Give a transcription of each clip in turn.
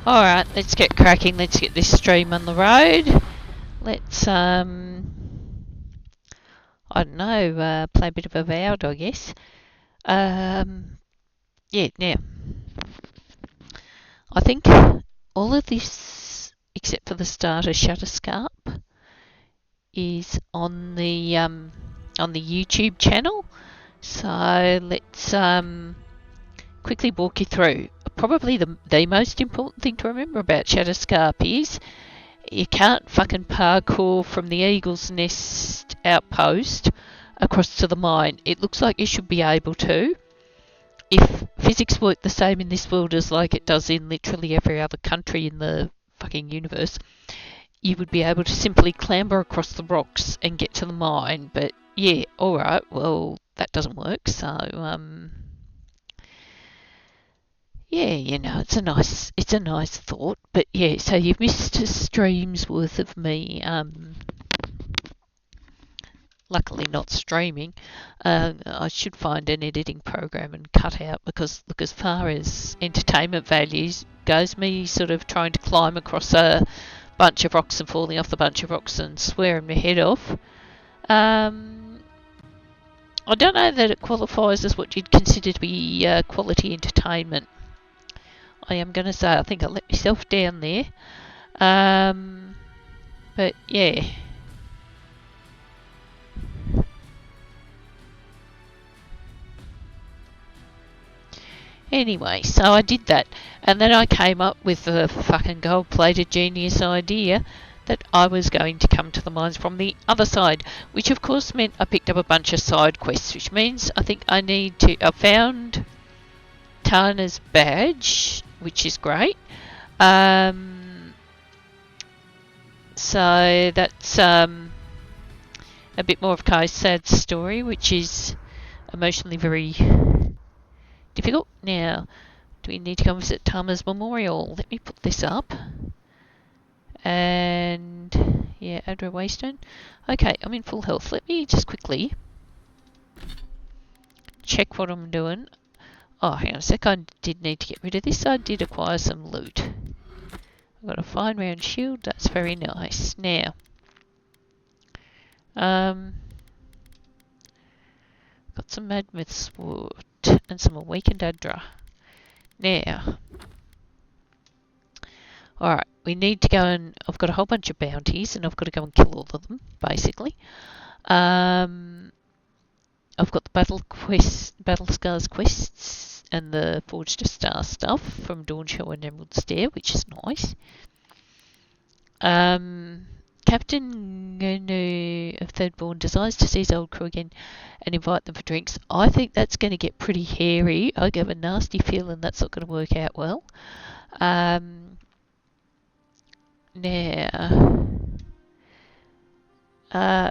Alright, let's get cracking. Let's get this stream on the road. Let's, I don't know, play a bit of Avowed, I guess. Yeah, now, I think all of this, except for the start of Shatterscarp, is on the YouTube channel. So let's quickly walk you through. Probably the most important thing to remember about Shatterscarp is you can't fucking parkour from the Eagle's Nest outpost across to the mine. It looks like you should be able to. If physics worked the same in this world as like it does in literally every other country in the fucking universe, you would be able to simply clamber across the rocks and get to the mine. But yeah, alright, well, that doesn't work, so yeah, you know, it's a nice thought. But yeah, so you've missed a stream's worth of me luckily not streaming. I should find an editing program and cut out, because look, as far as entertainment values goes, me sort of trying to climb across a bunch of rocks and falling off the bunch of rocks and swearing my head off. I don't know that it qualifies as what you'd consider to be quality entertainment. I am going to say I think I let myself down there. But yeah. Anyway, so I did that, and then I came up with the fucking gold-plated genius idea that I was going to come to the mines from the other side, which of course meant I picked up a bunch of side quests, which means I think I found Tana's badge, which is great. So that's a bit more of Kai's sad story, which is emotionally very difficult. Now, do we need to go visit Tama's memorial? Let me put this up. And yeah, Adra Waystone. Okay, I'm in full health. Let me just quickly check what I'm doing. Oh, hang on a sec. I did need to get rid of this. I did acquire some loot. I've got a fine round shield. That's very nice. Now, got some Madmouth's wood and some awakened Adra. Now, alright, we need to go and... I've got a whole bunch of bounties and I've got to go and kill all of them, basically. I've got the Battle Scars quests and the Forged a Star stuff from Dawn Show and Emerald Stair, which is nice. Captain Gonu of Thirdborn desires to see his old crew again and invite them for drinks. I think that's going to get pretty hairy. I have a nasty feeling that's not going to work out well. Now,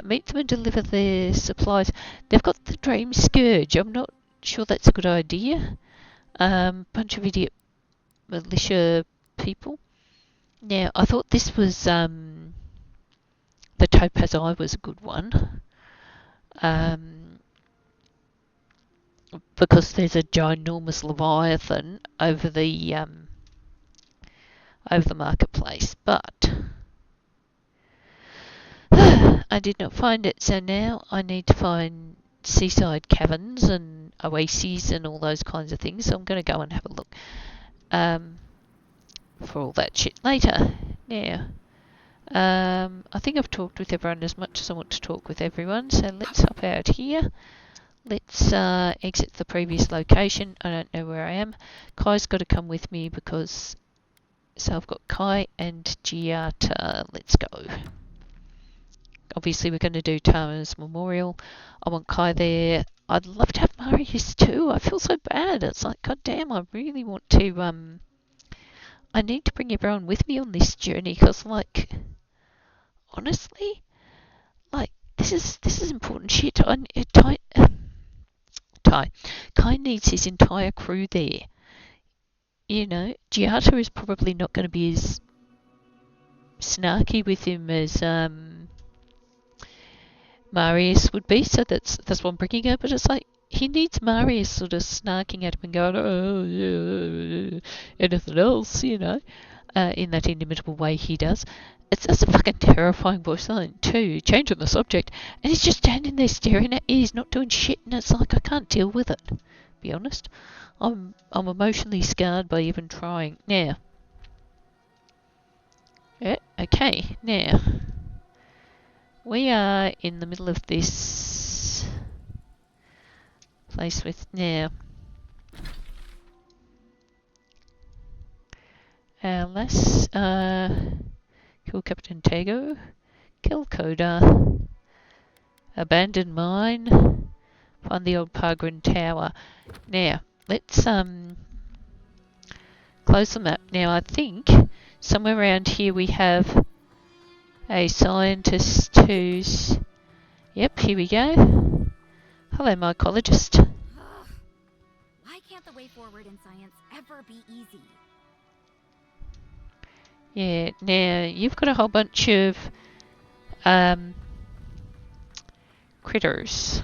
meet them and deliver their supplies. They've got the Dream Scourge. I'm not sure that's a good idea. Bunch of idiot militia people. Now, I thought this was the Topaz Eye was a good one. Because there's a ginormous Leviathan over the marketplace, but I did not find it, so now I need to find seaside caverns and oases and all those kinds of things, so I'm going to go and have a look for all that shit later. Now, I think I've talked with everyone as much as I want to talk with everyone, so let's hop out here. Let's exit the previous location. I don't know where I am. Kai's got to come with me because... So I've got Kai and Giata. Let's go. Obviously we're going to do Tama's memorial. I want Kai there. I'd love to have Marius too. I feel so bad. It's like, god damn, I really want to... I need to bring everyone with me on this journey because, like, honestly, like, this is important shit. Kai needs his entire crew there. You know, Giata is probably not going to be as snarky with him as Marius would be, so that's what I'm bringing her. But it's like, he needs Marius sort of snarking at him and going, oh, yeah, anything else, you know. in that inimitable way he does. It's just a fucking terrifying voice line too. Change on the subject, and he's just standing there staring at you. He's not doing shit, and it's like I can't deal with it. Be honest, I'm emotionally scarred by even trying. Now, yeah, okay. Now we are in the middle of this place with now. Let's kill Captain Tago, kill Coda, abandon mine, find the old Pargrin Tower. Now, let's close the map. Now, I think somewhere around here we have a scientist who's... Yep, here we go. Hello, mycologist. Why can't the way forward in science ever be easy? Yeah, now you've got a whole bunch of critters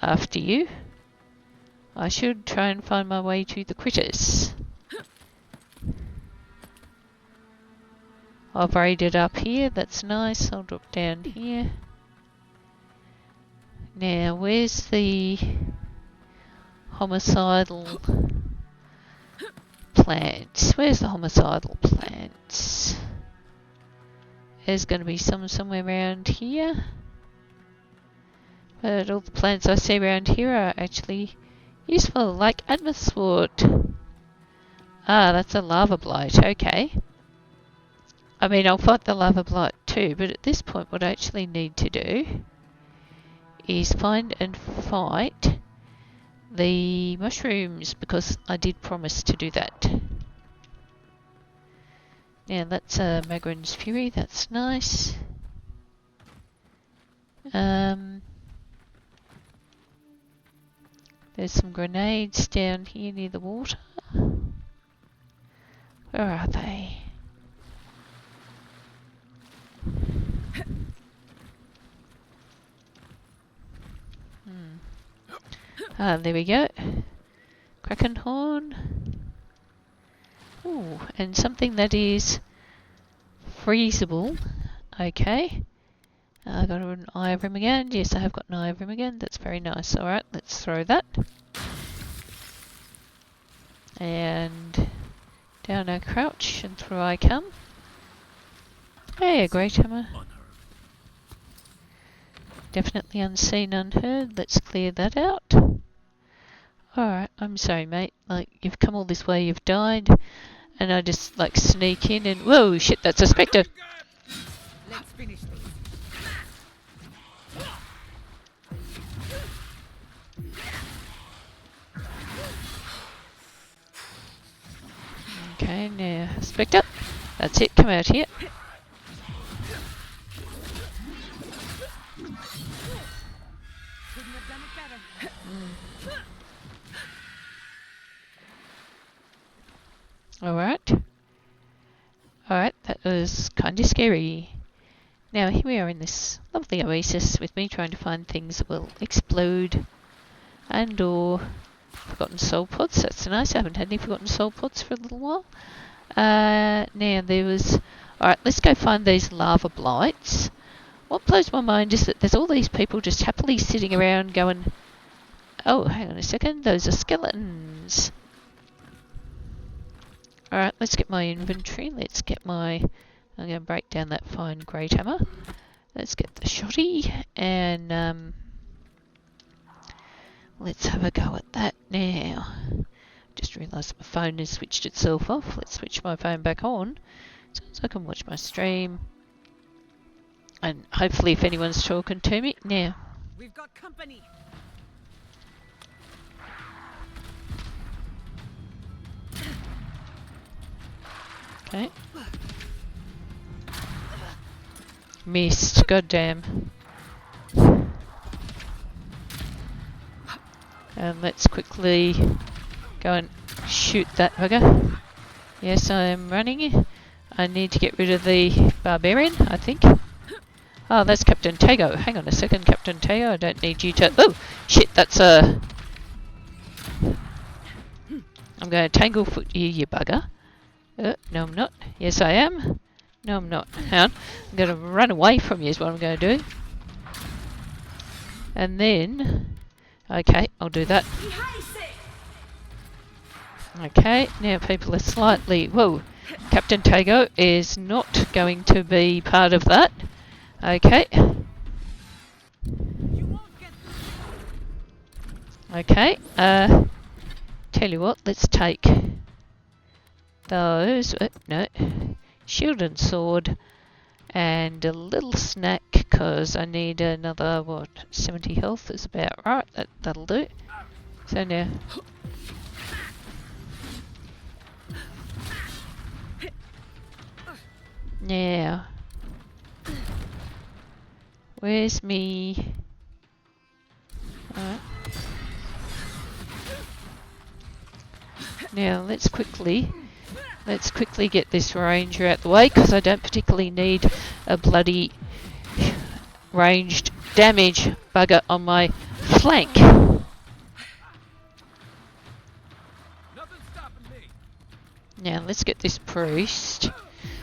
after you. I should try and find my way to the critters. I've raided up here, that's nice. I'll drop down here. Now, where's the homicidal plants? Where's the homicidal plants? There's going to be some somewhere around here. But all the plants I see around here are actually useful, like atmoswort. Ah, that's a lava blight, okay. I mean, I'll fight the lava blight too, but at this point what I actually need to do is find and fight the mushrooms, because I did promise to do that. Now that's Magrin's Fury, that's nice. There's some grenades down here near the water. Where are they? Ah, there we go. Kraken horn. Ooh, and something that is freezable. Okay. I got an eye of him again. Yes, I have got an eye of him again. That's very nice. Alright, let's throw that. And down I crouch and through I come. Hey, a great hammer. Definitely unseen, unheard. Let's clear that out. Alright, I'm sorry, mate. Like, you've come all this way, you've died, and I just, like, sneak in and... Whoa, shit, that's a spectre! Let's finish this. Okay, now, spectre. That's it, come out here. Couldn't have done it better. Alright. Alright, that was kinda scary. Now here we are in this lovely oasis with me trying to find things that will explode and or forgotten soul pods. That's nice, I haven't had any forgotten soul pods for a little while. Now there was... Alright, let's go find these lava blights. What blows my mind is that there's all these people just happily sitting around going, oh, hang on a second, those are skeletons. Alright, let's get my inventory. Let's get my... I'm going to break down that fine great hammer. Let's get the shotty and let's have a go at that now. Just realised my phone has switched itself off. Let's switch my phone back on so I can watch my stream. And hopefully if anyone's talking to me. Now. We've got company. Okay. Missed, goddamn. And let's quickly go and shoot that bugger. Yes, I am running. I need to get rid of the barbarian, I think. Oh, that's Captain Tago. Hang on a second, Captain Tago. I don't need you to... Oh, shit, that's a... I'm going to tanglefoot you, you bugger. No, I'm not. Yes, I am. No, I'm not. Hang on. I'm going to run away from you is what I'm going to do. And then... Okay, I'll do that. Okay, now people are slightly... Whoa. Captain Tago is not going to be part of that. Okay. Okay. Tell you what, let's take those... no. Shield and sword. And a little snack, because I need another, 70 health is about right. That'll do. So now... Now... Where's me... Alright. Now, let's quickly get this ranger out the way, because I don't particularly need a bloody ranged damage bugger on my flank. Now, let's get this priest,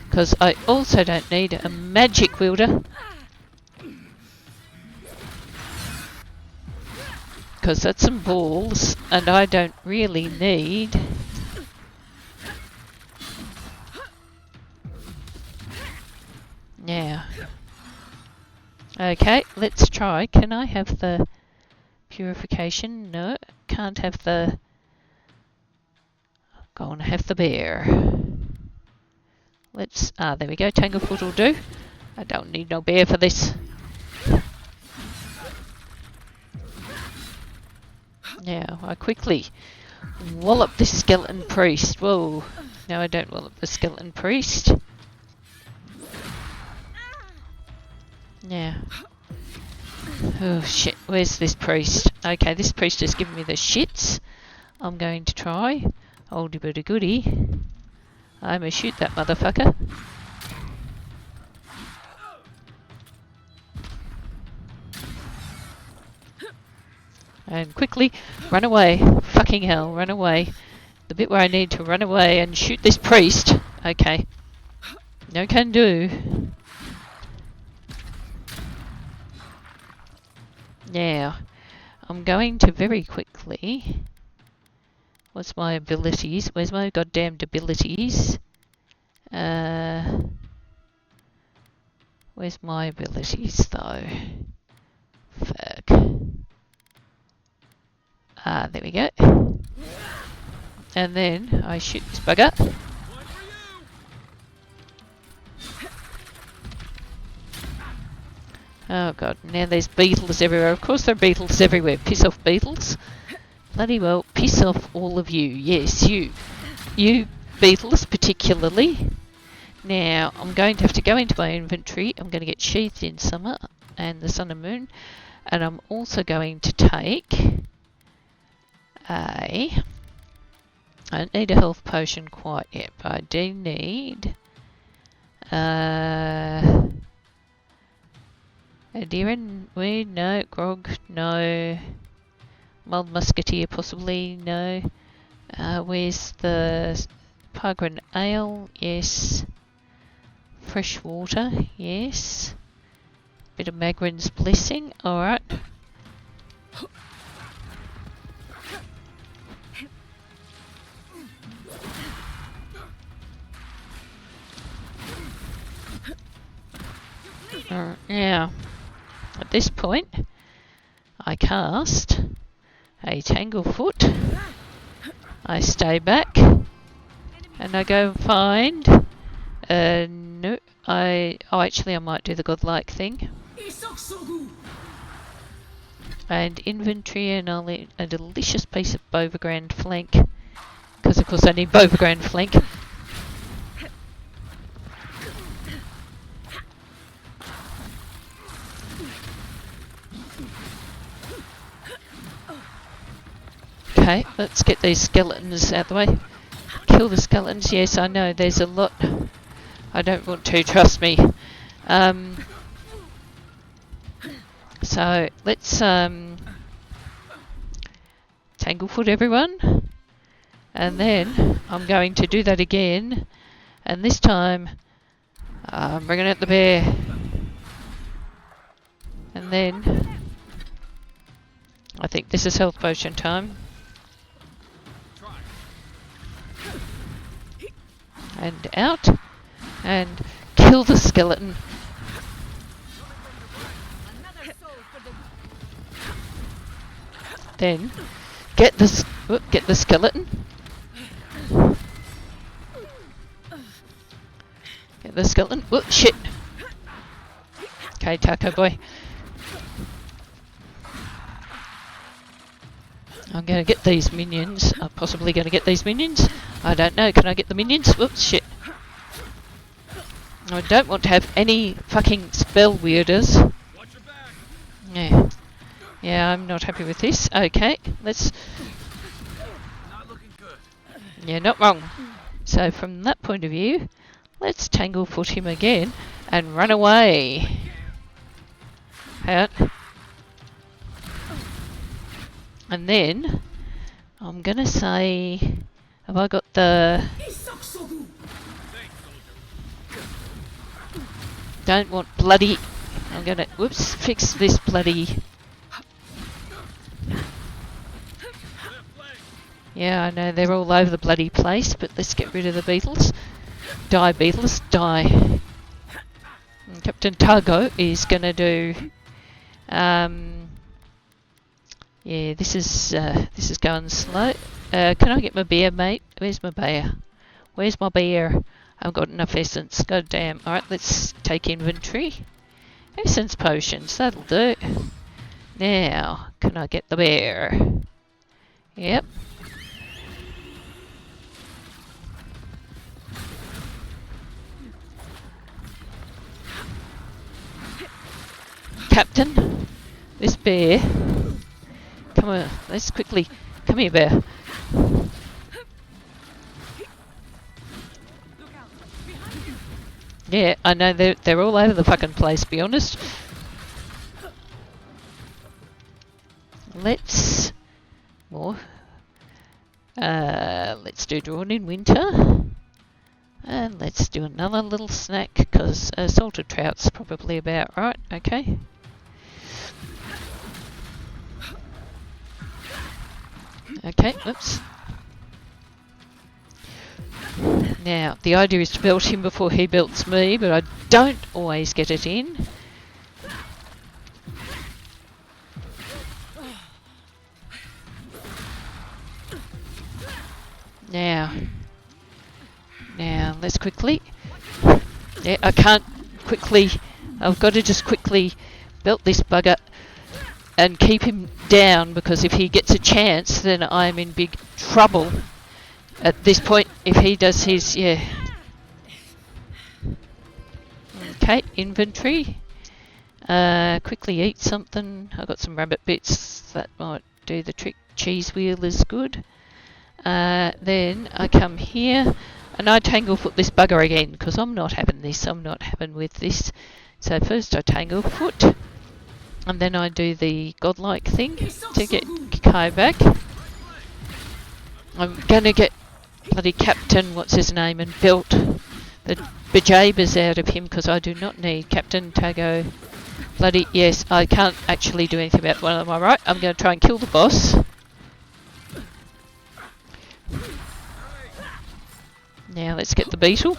because I also don't need a magic wielder. Because that's some balls, and I don't really need... Now, okay, let's try. Can I have the purification? No, can't have the... Go and have the bear. Let's... there we go, Tanglefoot will do. I don't need no bear for this. Now, I quickly wallop this skeleton priest. Whoa, no I don't wallop the skeleton priest. Now, oh shit, where's this priest? Okay, this priest has given me the shits. I'm going to try. Oldie but a goodie. I'm gonna shoot that motherfucker. And quickly run away. Fucking hell, run away. The bit where I need to run away and shoot this priest. Okay. No can do. Now, I'm going to very quickly... What's my abilities? Where's my goddamned abilities? Where's my abilities though? Fuck. There we go. And then I shoot this bugger. Oh god, now there's beetles everywhere. Of course there are beetles everywhere. Piss off, beetles. Bloody well, piss off all of you. Yes, you. You beetles particularly. Now, I'm going to have to go into my inventory. I'm going to get Sheathed in Summer and the Sun and Moon. And I'm also going to take I don't need a health potion quite yet, but I do need a deer and weed, no. Grog, no. Mulled musketeer, possibly, no. Where's the Pargrin ale? Yes. Fresh water, yes. Bit of Magrin's blessing, alright. Now, at this point, I cast a Tanglefoot. I stay back, and I go and find. No, actually, I might do the godlike thing. And inventory, and I'll eat a delicious piece of Beauvergrand flank, because of course I need Beauvergrand flank. Okay, let's get these skeletons out the way. Kill the skeletons, yes, I know, there's a lot. I don't want to, trust me. So, let's Tanglefoot everyone. And then, I'm going to do that again And this time, I'm bringing out the bear. And then, I think this is health potion time. And out. And kill the skeleton. Then, get the skeleton. Get the skeleton. Whoop, shit. Okay, Taco Boy. I'm going to get these minions. I'm possibly going to get these minions. I don't know. Can I get the minions? Whoops, shit. I don't want to have any fucking spell weirders. Yeah. Yeah, I'm not happy with this. Okay, let's... Yeah, not wrong. So from that point of view, let's Tanglefoot him again and run away. Out. And then, I'm gonna say... Have I got the... Don't want bloody... I'm gonna... Whoops, fix this bloody... Yeah, I know, they're all over the bloody place, but let's get rid of the beetles. Die, beetles, die. And Captain Targo is gonna do... yeah, this is going slow. Can I get my bear, mate? Where's my bear? Where's my bear? I've got enough essence. God damn. Alright, let's take inventory. Essence potions, that'll do. Now, can I get the bear? Yep. Captain, this bear. Come on, let's quickly. Come here, bear. Yeah, I know they're all over the fucking place, to be honest. Let's let's do Drawn in Winter. And let's do another little snack, because salted trout's probably about right, okay. Okay, oops. Now, the idea is to belt him before he belts me, but I don't always get it in. Now, let's quickly... Yeah, I can't quickly... I've got to just quickly belt this bugger and keep him down, because if he gets a chance, then I'm in big trouble. At this point, if he does his... Yeah. Okay, inventory. Quickly eat something. I've got some rabbit bits. That might do the trick. Cheese wheel is good. Then I come here and I Tanglefoot this bugger again, because I'm not having this. I'm not having with this. So first I Tanglefoot, and then I do the godlike thing to get Kai back. I'm gonna get bloody Captain, what's his name, and belt the bejabbers out of him, because I do not need Captain Tago. Bloody, yes, I can't actually do anything about one of them, alright? I'm going to try and kill the boss. Now let's get the beetle.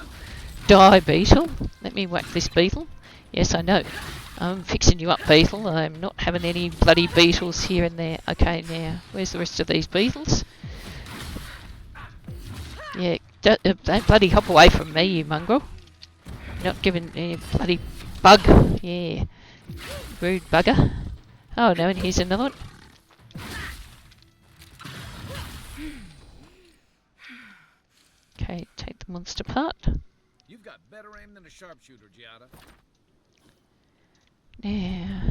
Die, beetle. Let me whack this beetle. Yes, I know. I'm fixing you up, beetle. I'm not having any bloody beetles here and there. Okay, now, where's the rest of these beetles? Yeah, don't bloody hop away from me, you mongrel. Not giving any bloody bug. Yeah. Rude bugger. Oh no, and here's another one. Okay, take the monster part. You've got better aim than a sharpshooter, Giada. Yeah.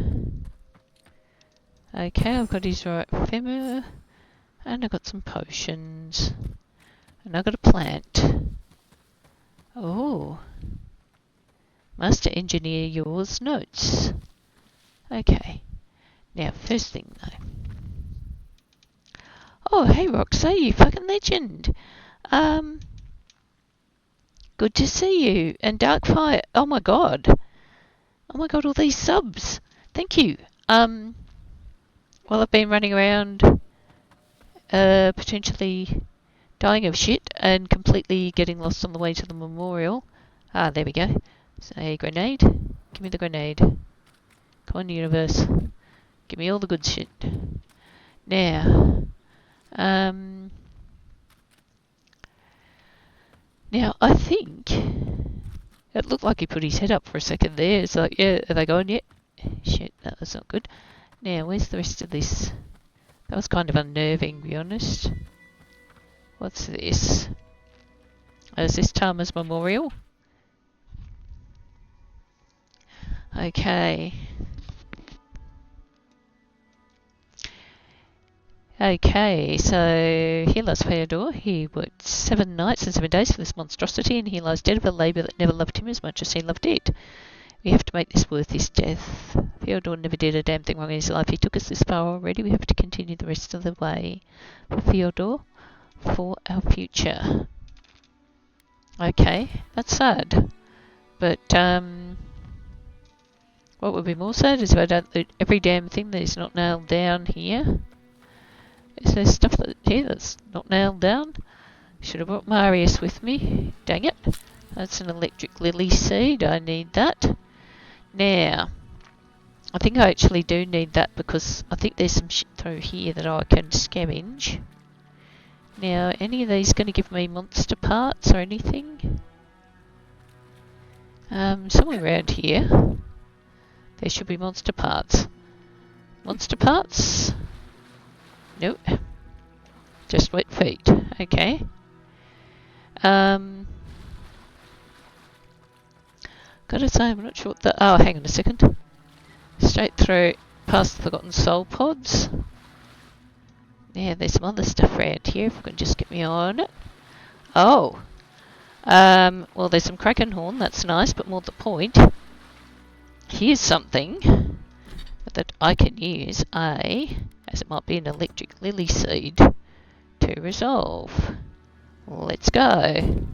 Okay, I've got his right femur. And I've got some potions. And I've got a plant. Oh. Master engineer yours notes. Okay. Now, first thing though. Oh, hey Roxy, you fucking legend. Good to see you. And Darkfire. Oh my god. Oh my god, all these subs. Thank you. Well, I've been running around, potentially dying of shit and completely getting lost on the way to the memorial. Ah, there we go. Say grenade. Give me the grenade. Come on, universe. Give me all the good shit. Now, now I think it looked like he put his head up for a second there. It's like, yeah, are they going yet? Shit, that was not good. Now, where's the rest of this? That was kind of unnerving, to be honest. What's this? Is this Tama's memorial? Okay. Okay, so here lies Theodore. He worked 7 nights and 7 days for this monstrosity, and he lies dead of a labour that never loved him as much as he loved it. We have to make this worth his death. Theodore never did a damn thing wrong in his life. He took us this far already. We have to continue the rest of the way. For Theodore, for our future. Okay, that's sad. But, what would be more sad is if I don't loot every damn thing that is not nailed down here. Is there stuff here that's not nailed down? Should have brought Marius with me. Dang it. That's an electric lily seed. I need that. Now, I think I actually do need that because I think there's some shit through here that I can scavenge. Now, any of these going to give me monster parts or anything? Somewhere around here, there should be monster parts. Monster parts? Nope. Just wet feet. Okay. Gotta say, I'm not sure what the... Oh, hang on a second. Straight through, past the Forgotten Soul Pods. Yeah, there's some other stuff around here, if we can just get me on it. Oh! Well, there's some Kraken Horn, that's nice, but more to the point. Here's something that I can use as it might be an electric lily seed, to resolve. Let's go.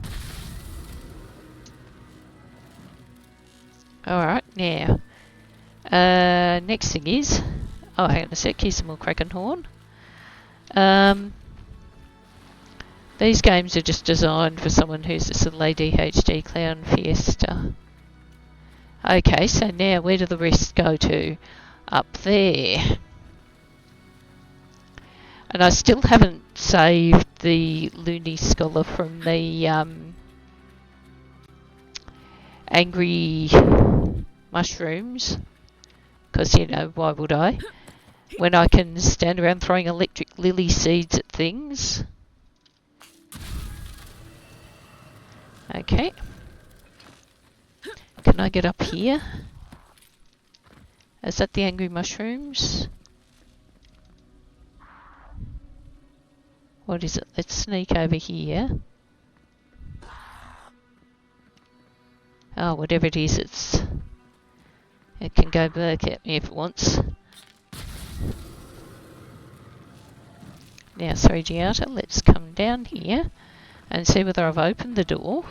Alright, now, next thing is, oh, hang on a sec, here's some more Kraken Horn. These games are just designed for someone who's just a ADHD clown fiesta. Okay, so now where do the rest go to? Up there. And I still haven't saved the Loony Scholar from the angry mushrooms. Because, you know, why would I? When I can stand around throwing electric lily seeds at things. Okay. Can I get up here? Is that the angry mushrooms? What is it? Let's sneak over here. Oh, whatever it is, it can go back at me if it wants. Now, sorry, Giata, let's come down here and see whether I've opened the door.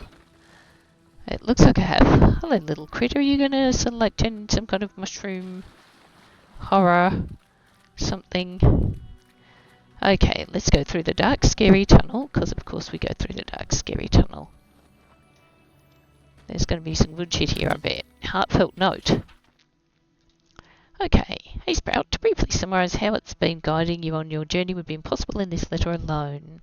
It looks like I have. Hello, little critter. Are you going to sort of like turn some kind of mushroom horror something? Okay, let's go through the dark, scary tunnel, because of course we go through the dark, scary tunnel. There's going to be some good shit here, I bet. Heartfelt note. Okay, hey Sprout, to briefly summarise how it's been guiding you on your journey would be impossible in this letter alone.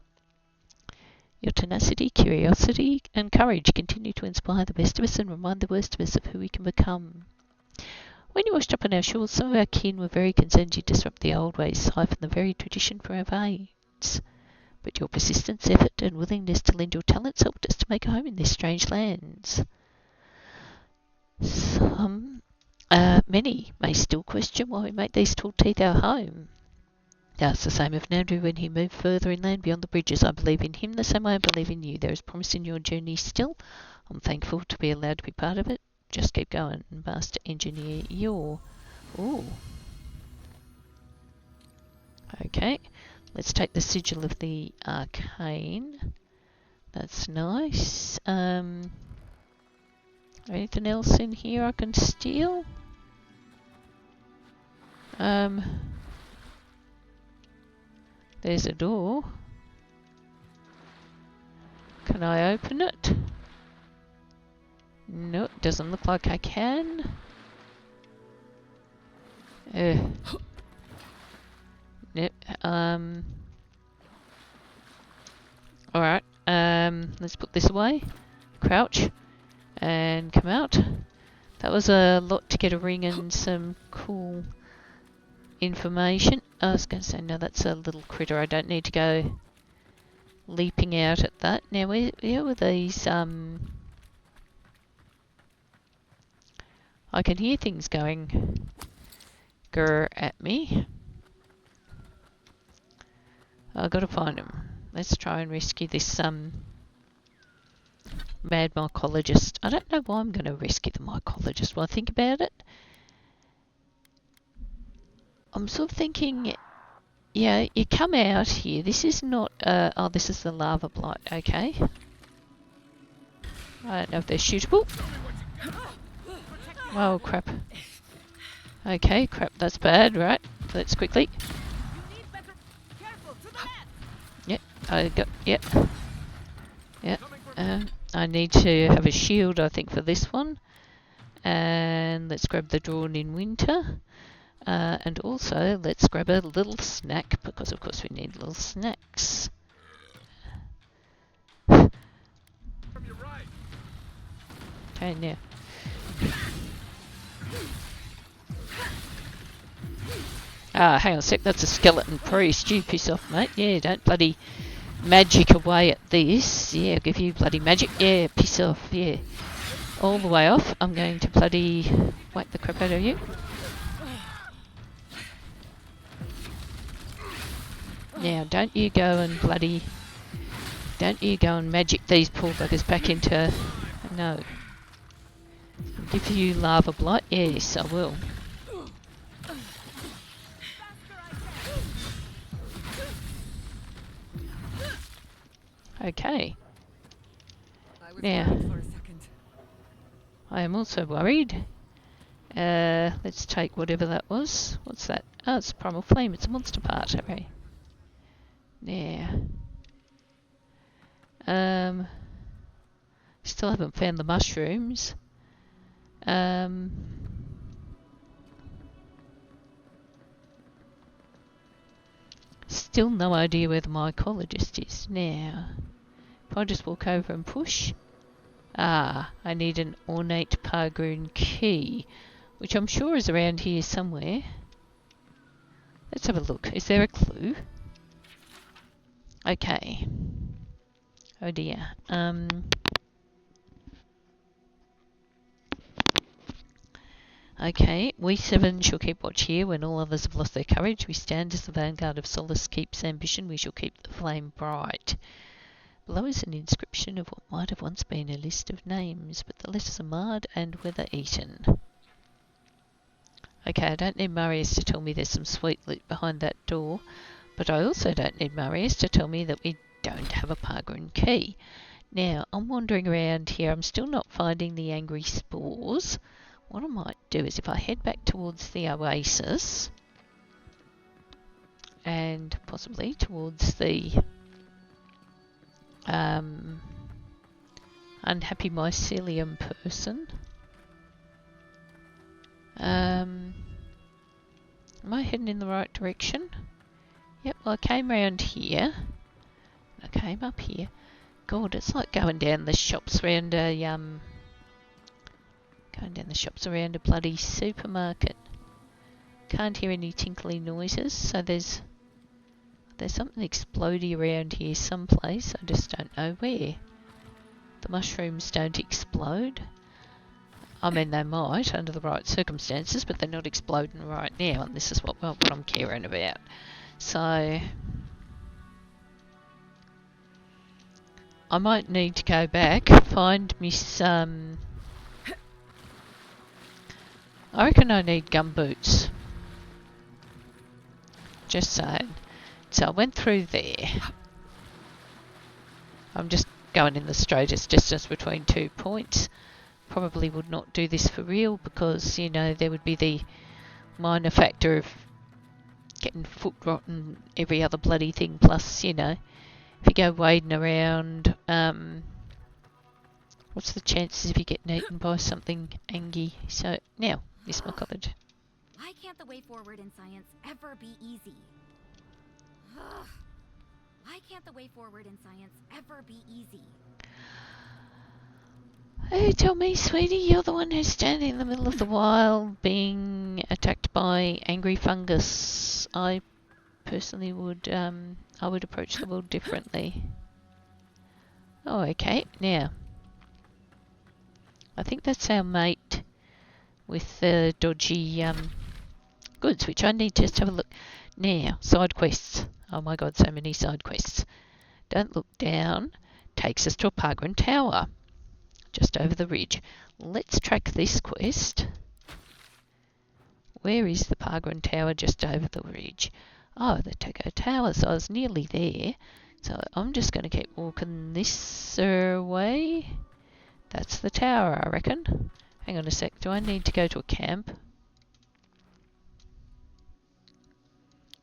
Your tenacity, curiosity, and courage continue to inspire the best of us and remind the worst of us of who we can become. When you washed up on our shores, some of our kin were very concerned you'd disrupt the old ways, siphon the very tradition from our veins. But your persistence, effort, and willingness to lend your talents helped us to make a home in these strange lands. Many may still question why we make these tall teeth our home. It's the same of Nandru when he moved further inland beyond the bridges. I believe in him the same way I believe in you. There is promise in your journey still. I'm thankful to be allowed to be part of it. Just keep going, Master Engineer Yor. Ooh. Okay, let's take the Sigil of the Arcane. That's nice. Anything else in here I can steal? There's a door. Can I open it? No, it doesn't look like I can. Yep. Alright, let's put this away. Crouch. And come out. That was a lot to get a ring and some cool information. I was going to say, no, that's a little critter. I don't need to go leaping out at that. Now, where were these, I can hear things going grr at me. I've got to find them. Let's try and rescue this mad mycologist. I don't know why I'm going to rescue the mycologist. While I think about it, I'm sort of thinking, yeah, you come out here. This is not, oh, this is the lava blight. Okay. I don't know if they're shootable. Oh, crap. Okay, crap, that's bad, right? Let's quickly. Yep, I got, yep. Yep. I need to have a shield, I think, for this one. And let's grab the Drawn in Winter. And also, let's grab a little snack, because of course we need little snacks. Okay, now. Ah, hang on a sec, that's a skeleton priest. You piss off, mate. Yeah, don't bloody magic away at this. Yeah, I'll give you bloody magic. Yeah, piss off. Yeah. All the way off. I'm going to bloody whack the crap out of you. Now, don't you go and bloody... Don't you go and magic these poor buggers back into... No. I'll give you lava blight. Yes, I will. Okay. Now, I am also worried. Let's take whatever that was. What's that? Oh, it's a primal flame. It's a monster part. Hooray. Now. Still haven't found the mushrooms. Still no idea where the mycologist is. Now, if I just walk over and push. Ah, I need an ornate Pargroon key, which I'm sure is around here somewhere. Let's have a look. Is there a clue? Okay. Oh dear. Okay, we seven shall keep watch here when all others have lost their courage. We stand as the vanguard of Solace keeps ambition. We shall keep the flame bright. Below is an inscription of what might have once been a list of names, but the letters are marred and weather-eaten. Okay, I don't need Marius to tell me there's some sweet loot behind that door, but I also don't need Marius to tell me that we don't have a Pargroon key. Now, I'm wandering around here. I'm still not finding the angry spores. What I might do is if I head back towards the oasis and possibly towards the unhappy mycelium person. Am I heading in the right direction? Yep, well I came round here. I came up here. God, it's like going down the shops around a bloody supermarket. Can't hear any tinkly noises, so there's something exploding around here someplace. I just don't know where. The mushrooms don't explode. I mean, they might under the right circumstances, but they're not exploding right now, and this is what I'm caring about. So I might need to go back, find me some... I reckon I need gumboots. Just saying. So I went through there. I'm just going in the straightest distance between 2 points. Probably would not do this for real because, you know, there would be the minor factor of getting foot rot and every other bloody thing. Plus, you know, if you go wading around, what's the chances of you getting eaten by something angy? So now, this my cottage. Why can't the way forward in science ever be easy? Ugh. Why can't the way forward in science ever be easy? Oh, tell me, sweetie, you're the one who's standing in the middle of the wild being attacked by angry fungus. I personally would, I would approach the world differently. Oh, okay, now. I think that's our mate with the dodgy, goods, which I need to just have a look. Now, side quests. Oh my god, so many side quests. Don't look down. Takes us to a Pargrin Tower. Just over the ridge. Let's track this quest. Where is the Pargrin Tower just over the ridge? Oh, the Tego Tower. So I was nearly there. So I'm just going to keep walking this way. That's the tower, I reckon. Hang on a sec. Do I need to go to a camp?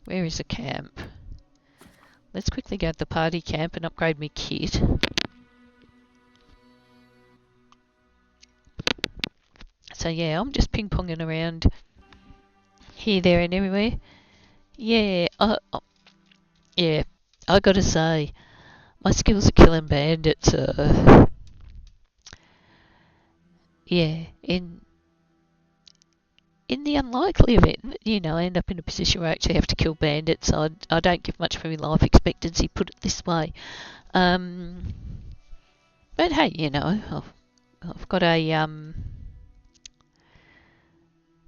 Where is a camp? Let's quickly go to the party camp and upgrade my kit. So yeah, I'm just ping-ponging around here, there and everywhere. Yeah, yeah, I gotta say, my skills at killing bandits are... Yeah, in the unlikely event that, you know, I end up in a position where I actually have to kill bandits, I don't give much for my life expectancy, put it this way. But hey, you know, I've got a,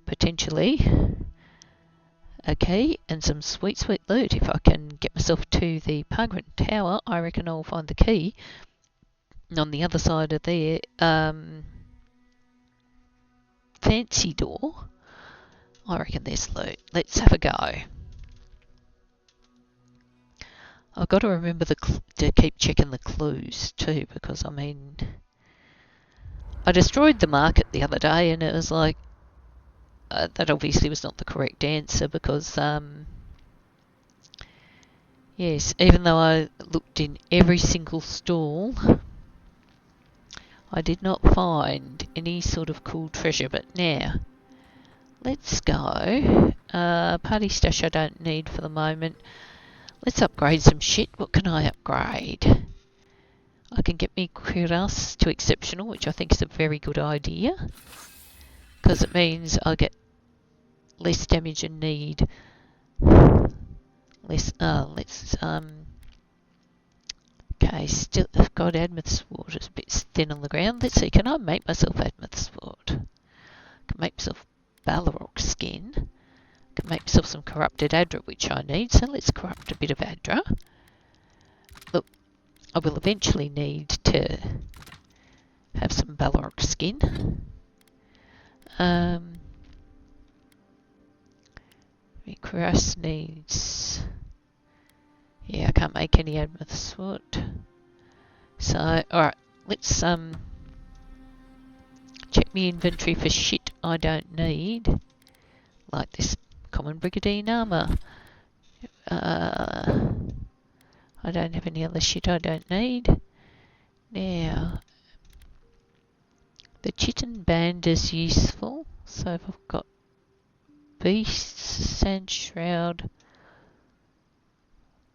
potentially, okay, and some sweet, sweet loot. If I can get myself to the Pargrin Tower, I reckon I'll find the key. And on the other side of there, fancy door, I reckon there's loot. Let's have a go. I've got to remember to keep checking the clues too, because I mean, I destroyed the market the other day, and it was like that obviously was not the correct answer because yes, even though I looked in every single stall, I did not find any sort of cool treasure. But now, let's go. Party stash I don't need for the moment. Let's upgrade some shit. What can I upgrade? I can get me cuirass to exceptional, which I think is a very good idea, because it means I get less damage and need less. Okay, still I've got Admeth sword. It's a bit thin on the ground. Let's see. Can I make myself Admeth sword? I can make myself Balrog skin. I can make myself some corrupted Adra, which I need. So let's corrupt a bit of Adra. Look, I will eventually need to have some Balrog skin. Cuirass needs... Yeah, I can't make any Admeth sword. So, alright, let's check my inventory for shit I don't need. Like this common brigandine armour. I don't have any other shit I don't need. Now, the chitin band is useful. So if I've got beasts, sand shroud.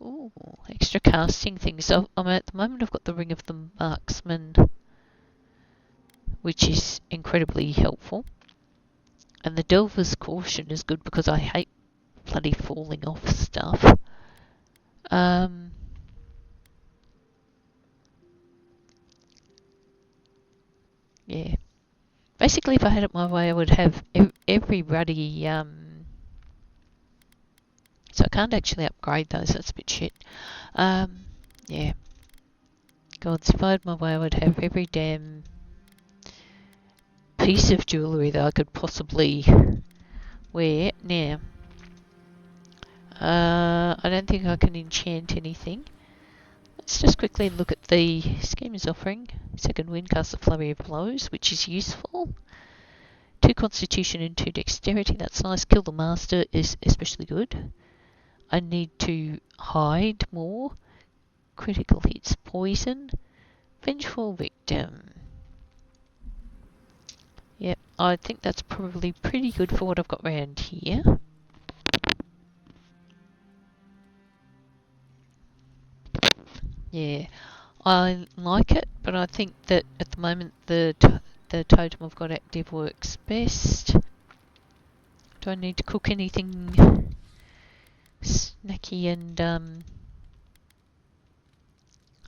Ooh, extra casting things. So at the moment I've got the ring of the marksman, which is incredibly helpful. And the delver's caution is good because I hate bloody falling off stuff. Yeah. Basically, if I had it my way, I would have every ruddy, so I can't actually upgrade those, that's a bit shit. Yeah. God, if I had my way, I would have every damn piece of jewellery that I could possibly wear. Now, I don't think I can enchant anything. let's just quickly look at the schemer's offering. Second wind casts a flurry of blows, which is useful. 2 constitution and 2 dexterity, that's nice. Kill the master is especially good. I need to hide more. Critical hits, poison. Vengeful victim. Yep, I think that's probably pretty good for what I've got around here. Yeah, I like it, but I think that at the moment the totem I've got active works best. Do I need to cook anything snacky? And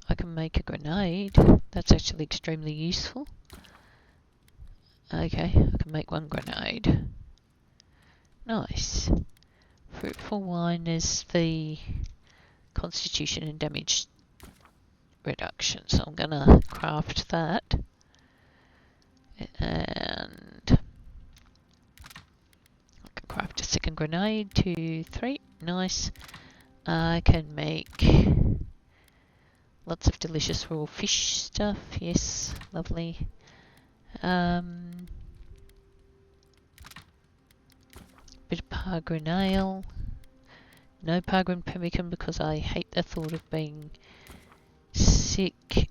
I can make a grenade. That's actually extremely useful. Okay, I can make 1 grenade. Nice. Fruitful wine is the constitution and damage reduction, so I'm gonna craft that. And I can craft a second grenade. 2, 3. Nice. I can make lots of delicious raw fish stuff. Yes, lovely. Bit of pargrenale. No pargren pemmican because I hate the thought of being sick.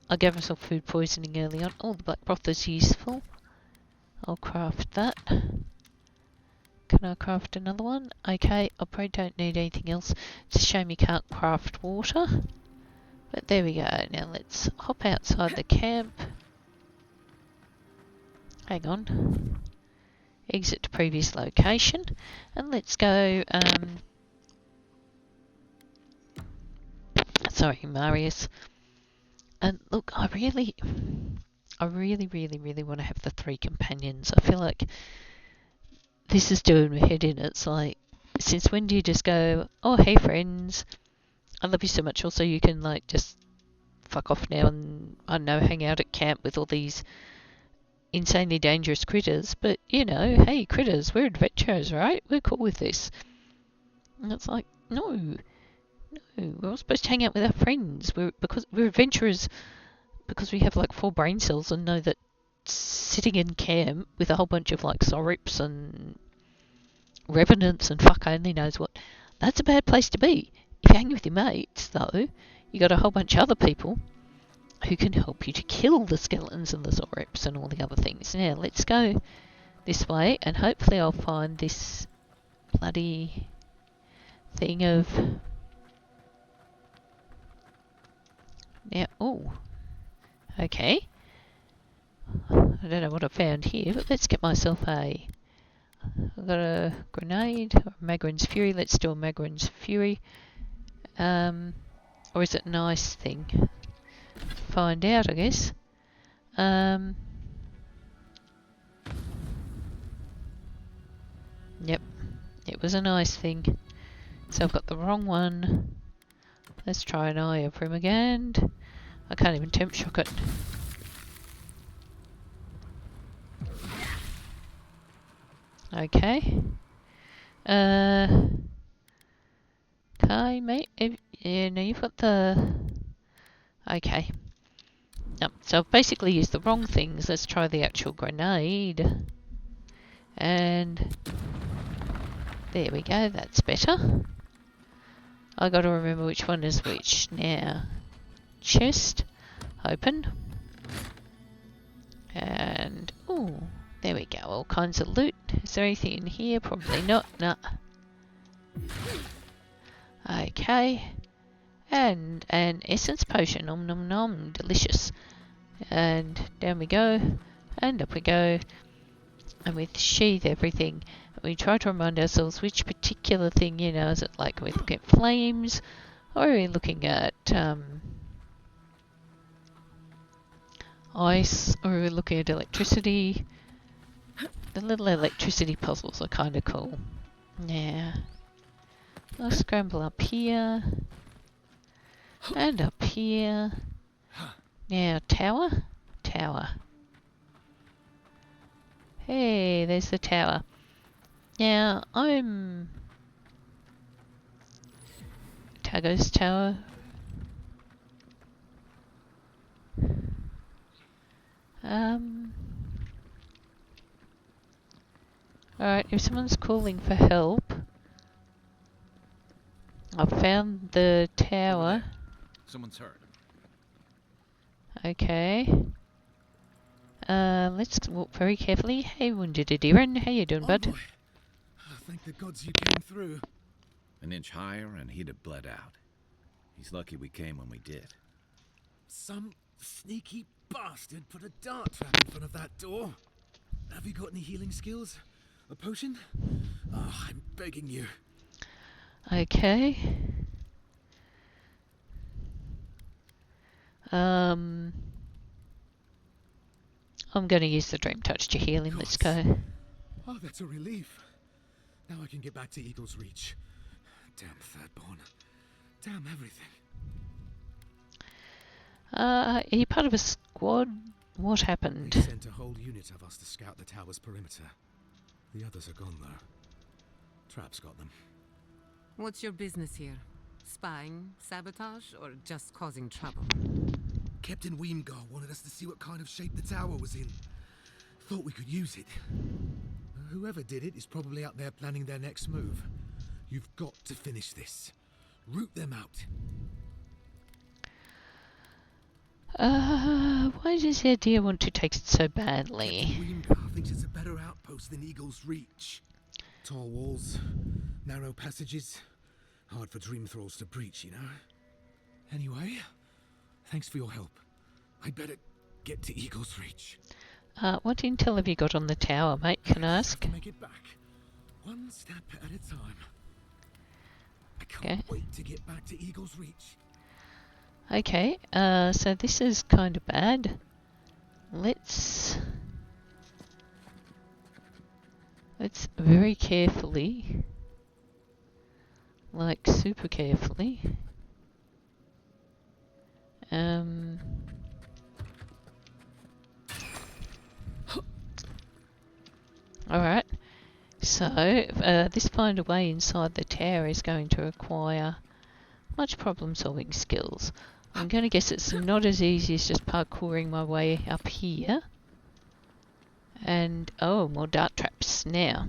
I gave myself food poisoning early on. Oh, the black broth is useful. I'll craft that. Can I craft another one? Okay, I probably don't need anything else. It's a shame you can't craft water. But there we go. Now let's hop outside the camp. Hang on. Exit to previous location. And let's go... sorry, Marius. And look, I really want to have the 3 companions. I feel like this is doing my head in. It's like, since when do you just go, oh, hey friends, I love you so much, also you can like just fuck off now and, I don't know, hang out at camp with all these insanely dangerous critters. But, you know, hey critters, we're adventurers, right? We're cool with this. And it's like, no, we're all supposed to hang out with our friends. Because we're adventurers because we have like 4 brain cells and know that sitting in camp with a whole bunch of like Sorips and Revenants and fuck only knows what, that's a bad place to be. If you hang with your mates, though, you got a whole bunch of other people who can help you to kill the skeletons and the Sorips and all the other things. Now, let's go this way, and hopefully I'll find this bloody thing of... Now, oh, okay. I don't know what I found here, but let's get myself a... I've got a grenade, or Magrin's Fury. Let's do a Magrin's Fury. Or is it a nice thing? Find out, I guess. Yep, it was a nice thing. So I've got the wrong one. Let's try an Eye of Primagand. I can't even temp shock it. Okay. Okay, mate. Yeah, no, you've got the... Okay. Yep, so I've basically used the wrong things. Let's try the actual grenade. And... there we go, that's better. I gotta remember which one is which. Now, chest, open. And, ooh, there we go, all kinds of loot. Is there anything in here? Probably not, nah. Okay. And an essence potion, nom nom nom, delicious. And down we go, and up we go. And we sheathe everything. We try to remind ourselves which particular thing, you know, is it like we're looking at flames, or are we looking at ice, or are we looking at electricity? The little electricity puzzles are kind of cool. Yeah. I'll scramble up here. And up here. Now, tower? Tower. Hey, there's the tower. Now, I'm... Tago's tower. Alright, if someone's calling for help, I've found the Over tower. there. Someone's hurt. Okay. Let's walk very carefully. Hey, wounded Adiran, how you doing, Oh bud? boy. Oh, thank the gods you came through. An inch higher and he'd have bled out. He's lucky we came when we did. Some sneaky bastard put a dart trap in front of that door. Have you got any healing skills? A potion? Oh, I'm begging you. Okay. I'm going to use the Dream Touch to heal him. Let's go. Oh, that's a relief. Now I can get back to Eagle's Reach. Damn Thirdborn. Damn everything. Are you part of a squad? What They happened? sent a whole unit of us to scout the tower's perimeter. The others are gone, though. Trap's got them. What's your business here? Spying, sabotage, or just causing trouble? Captain Weemgar wanted us to see what kind of shape the tower was in. Thought we could use it. Whoever did it is probably out there planning their next move. You've got to finish this. Root them out. Why does the idea want to take it so Captain badly? Weemgar thinks it's a better outpost than Eagle's Reach. Tall walls, narrow passages, hard for dream thralls to breach, you know? Anyway, thanks for your help. I'd better get to Eagle's Reach. What intel have you got on the tower, mate? Can I ask? To make it back, one step at a time. I can't Okay. wait to get back to Eagle's Reach. Okay, so this is kind of bad. Let's very carefully, like super carefully, alright, so this find a way inside the tower is going to require much problem solving skills. I'm going to guess it's not as easy as just parkouring my way up here. And, oh, more dart traps now.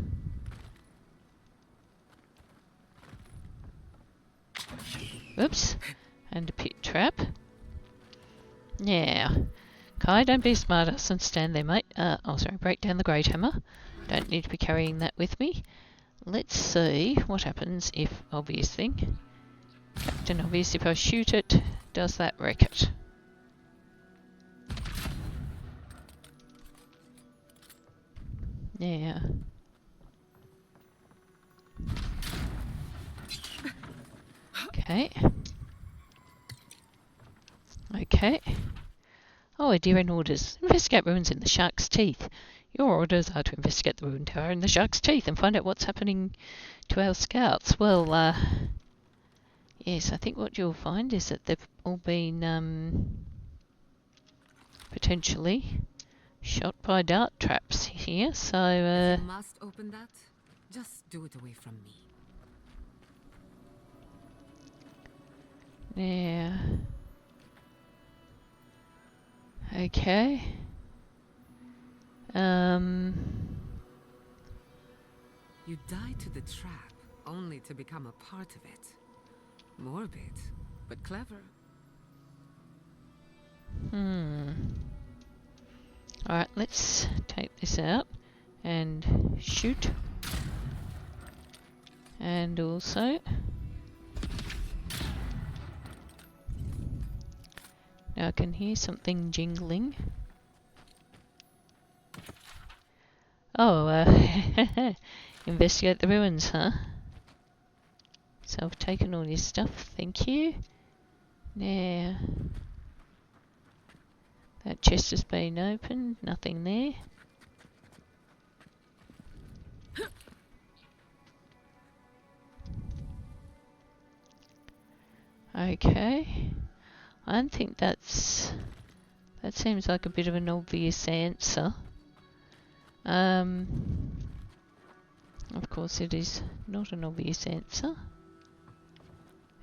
Oops. And a pit trap. Now, Kai, don't be a smart ass and stand there, mate. Oh, sorry, break down the great hammer. Don't need to be carrying that with me. Let's see what happens if, obvious thing, Captain Obvious, if I shoot it, does that wreck it? Yeah. Okay. Okay. Oh, Adiran orders. Investigate ruins in the shark's teeth. Your orders are to investigate the ruined tower in the shark's teeth and find out what's happening to our scouts. Well, yes, I think what you'll find is that they've all been, potentially shot by dart traps here, so, If you must open that, just do it away from me. yeah. Okay. You die to the trap, only to become a part of it. Morbid, but clever. Alright, let's take this out and shoot. And also, now I can hear something jingling. Oh, investigate the ruins, huh? So I've taken all your stuff, thank you. Now, that chest has been opened, nothing there. Okay, I don't think that seems like a bit of an obvious answer. Of course it is not an obvious answer.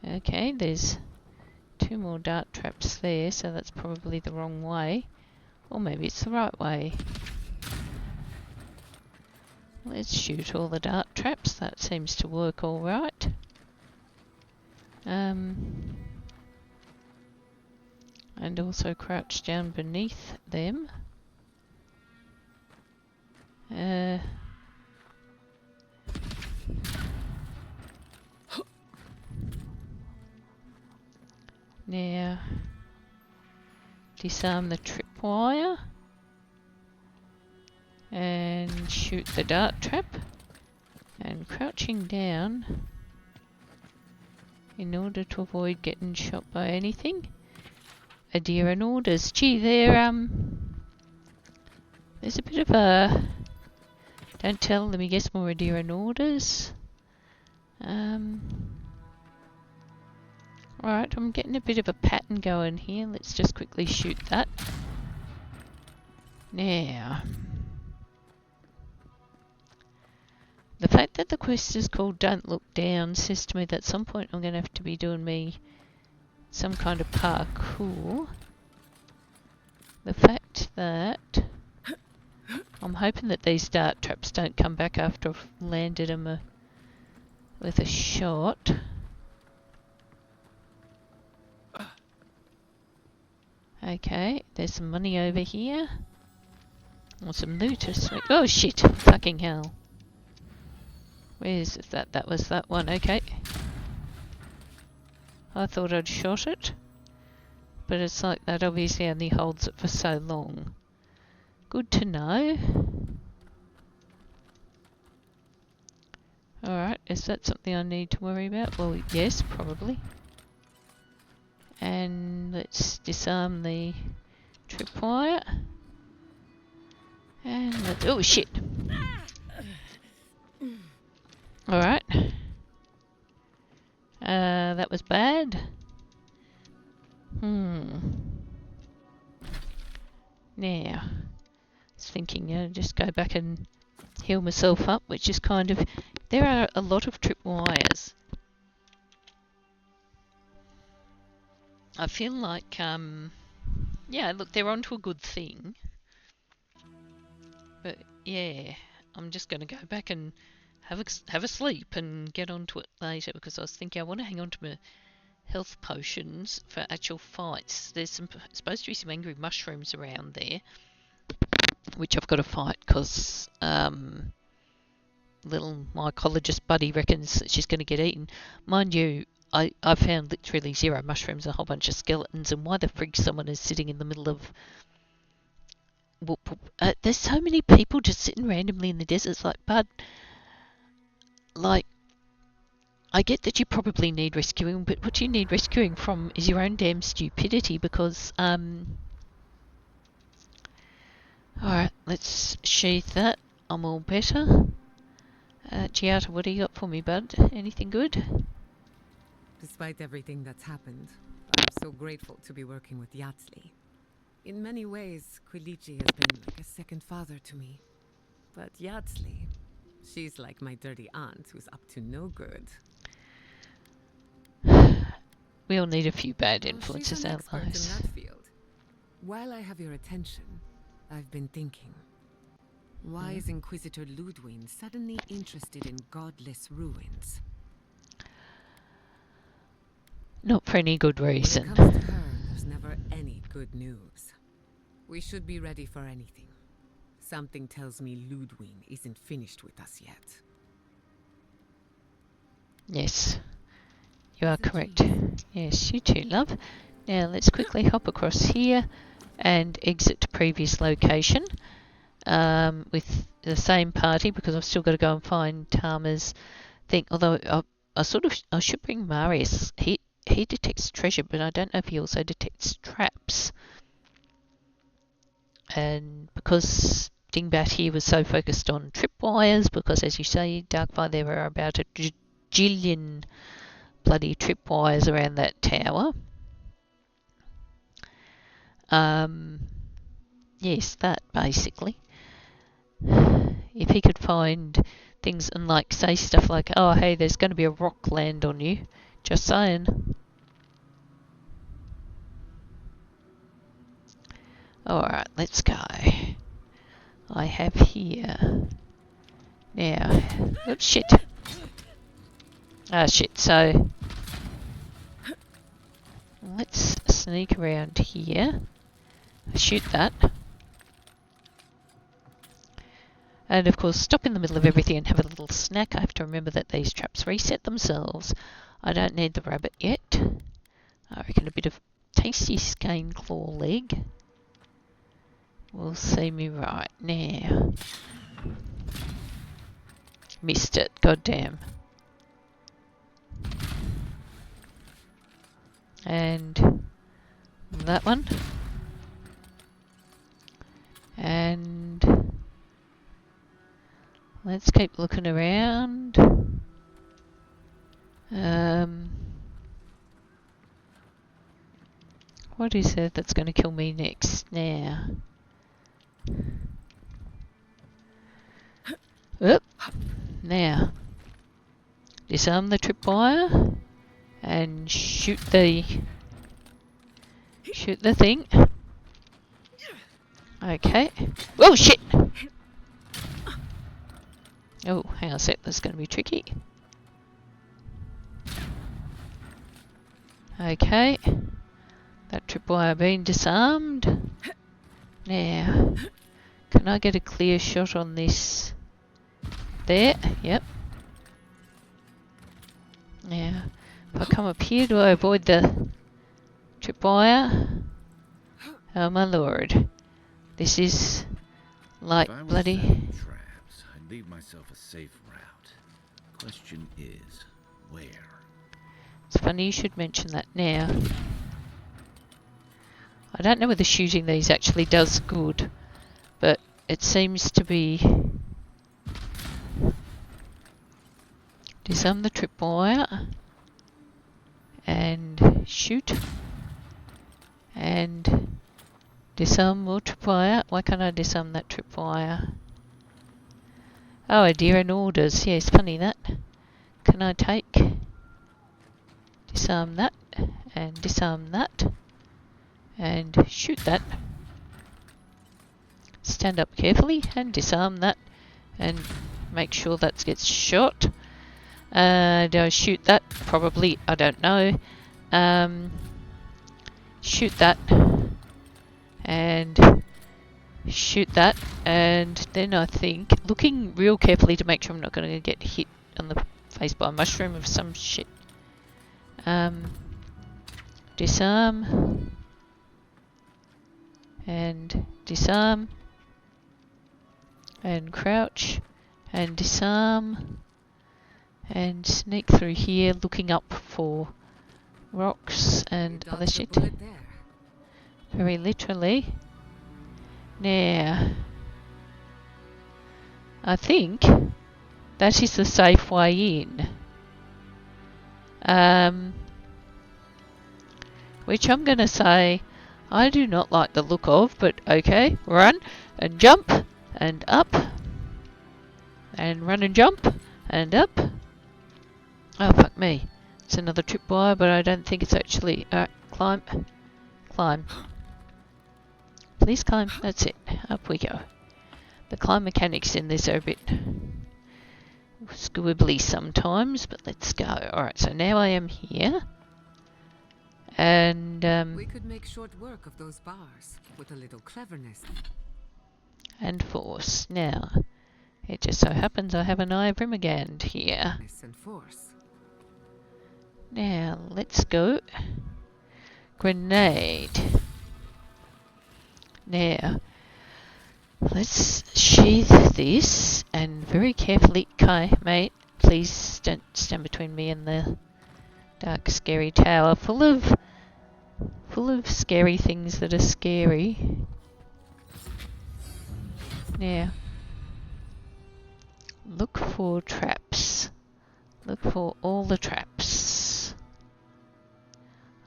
Okay, there's 2 more dart traps there, so that's probably the wrong way. Or maybe it's the right way. Let's shoot all the dart traps. That seems to work all right. And also crouch down beneath them. Now, disarm the tripwire and shoot the dart trap, and crouching down in order to avoid getting shot by anything. Adhere and orders. Gee, there's a bit of a... Don't tell, let me guess more adhere and orders. Alright, I'm getting a bit of a pattern going here. Let's just quickly shoot that. Now, the fact that the quest is called Don't Look Down says to me that at some point I'm going to have to be doing me some kind of parkour. The fact that I'm hoping that these dart traps don't come back after I've landed them with a shot. Okay, there's some money over here. Or some loot. Oh shit! Fucking hell. Where's that? That was that one. Okay. I thought I'd shot it. But it's like that obviously only holds it for so long. Good to know. Alright, is that something I need to worry about? Well, yes, probably. And let's disarm the tripwire. And let's... Oh, shit! Alright. That was bad. Now, I was thinking, just go back and heal myself up, which is kind of... There are a lot of tripwires. I feel like, yeah, look, they're onto a good thing. But, yeah, I'm just going to go back and have a sleep and get onto it later, because I was thinking I want to hang on to my health potions for actual fights. There's supposed to be some angry mushrooms around there, which I've got to fight, because little mycologist buddy reckons that she's going to get eaten. Mind you, I found literally 0 mushrooms and a whole bunch of skeletons, and why the frig someone is sitting in the middle of... there's so many people just sitting randomly in the desert. It's like, bud, like, I get that you probably need rescuing, but what you need rescuing from is your own damn stupidity, because, alright, let's sheath that. I'm all better. Giata, what do you got for me, bud? Anything good? Despite everything that's happened, I'm so grateful to be working with Yatsley. In many ways, Quilici has been like a second father to me. But Yatsley, she's like my dirty aunt who's up to no good. We all need a few bad influences in our lives. In that field. While I have your attention, I've been thinking. Why is Inquisitor Ludwig suddenly interested in godless ruins? Not for any good reason. When it comes to her, there's never any good news. We should be ready for anything. Something tells me Ludwig isn't finished with us yet. Yes, you are correct. Yes, you too, love. Now let's quickly hop across here and exit to previous location with the same party, because I've still got to go and find Tama's thing. Although I should bring Marius. He detects treasure, but I don't know if he also detects traps. And because Dingbat here was so focused on tripwires, because as you say, Darkfire, there are about a jillion bloody tripwires around that tower. Yes, that basically. If he could find things and like say stuff like, oh hey, there's going to be a rock land on you. Just saying. Alright, let's go. I have here. Now, oops, shit. Ah, shit, so let's sneak around here. Shoot that. And of course, stop in the middle of everything and have a little snack. I have to remember that these traps reset themselves. I don't need the rabbit yet. I reckon a bit of tasty skein claw leg will see me right. Now. Missed it, goddamn. And that one. And let's keep looking around. What is it that's going to kill me next? Now. Oop. Now. Disarm the tripwire and shoot the thing. Okay. Oh shit! Oh, hang on a sec, that's going to be tricky. Okay. That tripwire being disarmed. Now, can I get a clear shot on this? There, yep. Now, if I come up here, do I avoid the tripwire? Oh my lord. This is like If I was bloody... setting traps, I'd leave myself a safe route. Question is, where? It's funny you should mention that now. I don't know whether shooting these actually does good, but it seems to be... Disarm the tripwire and shoot and disarm more tripwire. Why can't I disarm that tripwire? Oh dear, and orders. Yes, funny that. Can I take, disarm that and disarm that and shoot that. Stand up carefully and disarm that and make sure that gets shot. Do I shoot that? Probably, I don't know. Shoot that and shoot that, and then I think, looking real carefully to make sure I'm not going to get hit on the face by a mushroom of some shit. Disarm and disarm and crouch and disarm and sneak through here looking up for rocks and You other dodged a shit. bullet there. Very literally. Now, I think that is the safe way in. Which I'm going to say I do not like the look of, but okay. Run and jump and up and run and jump and up. Oh fuck me. It's another tripwire, but I don't think it's actually... climb. Climb. Please climb. That's it. Up we go. The climb mechanics in this are a bit squibbly sometimes, but let's go. Alright, so now I am here. And, We could make short work of those bars with a little cleverness. and force. Now, it just so happens I have an eye of Rimagand here. And force. Now, let's go. Grenade. Now, let's sheath this and very carefully... Kai, mate, please don't stand between me and the dark, scary tower full of scary things that are scary. Now, look for traps. Look for all the traps.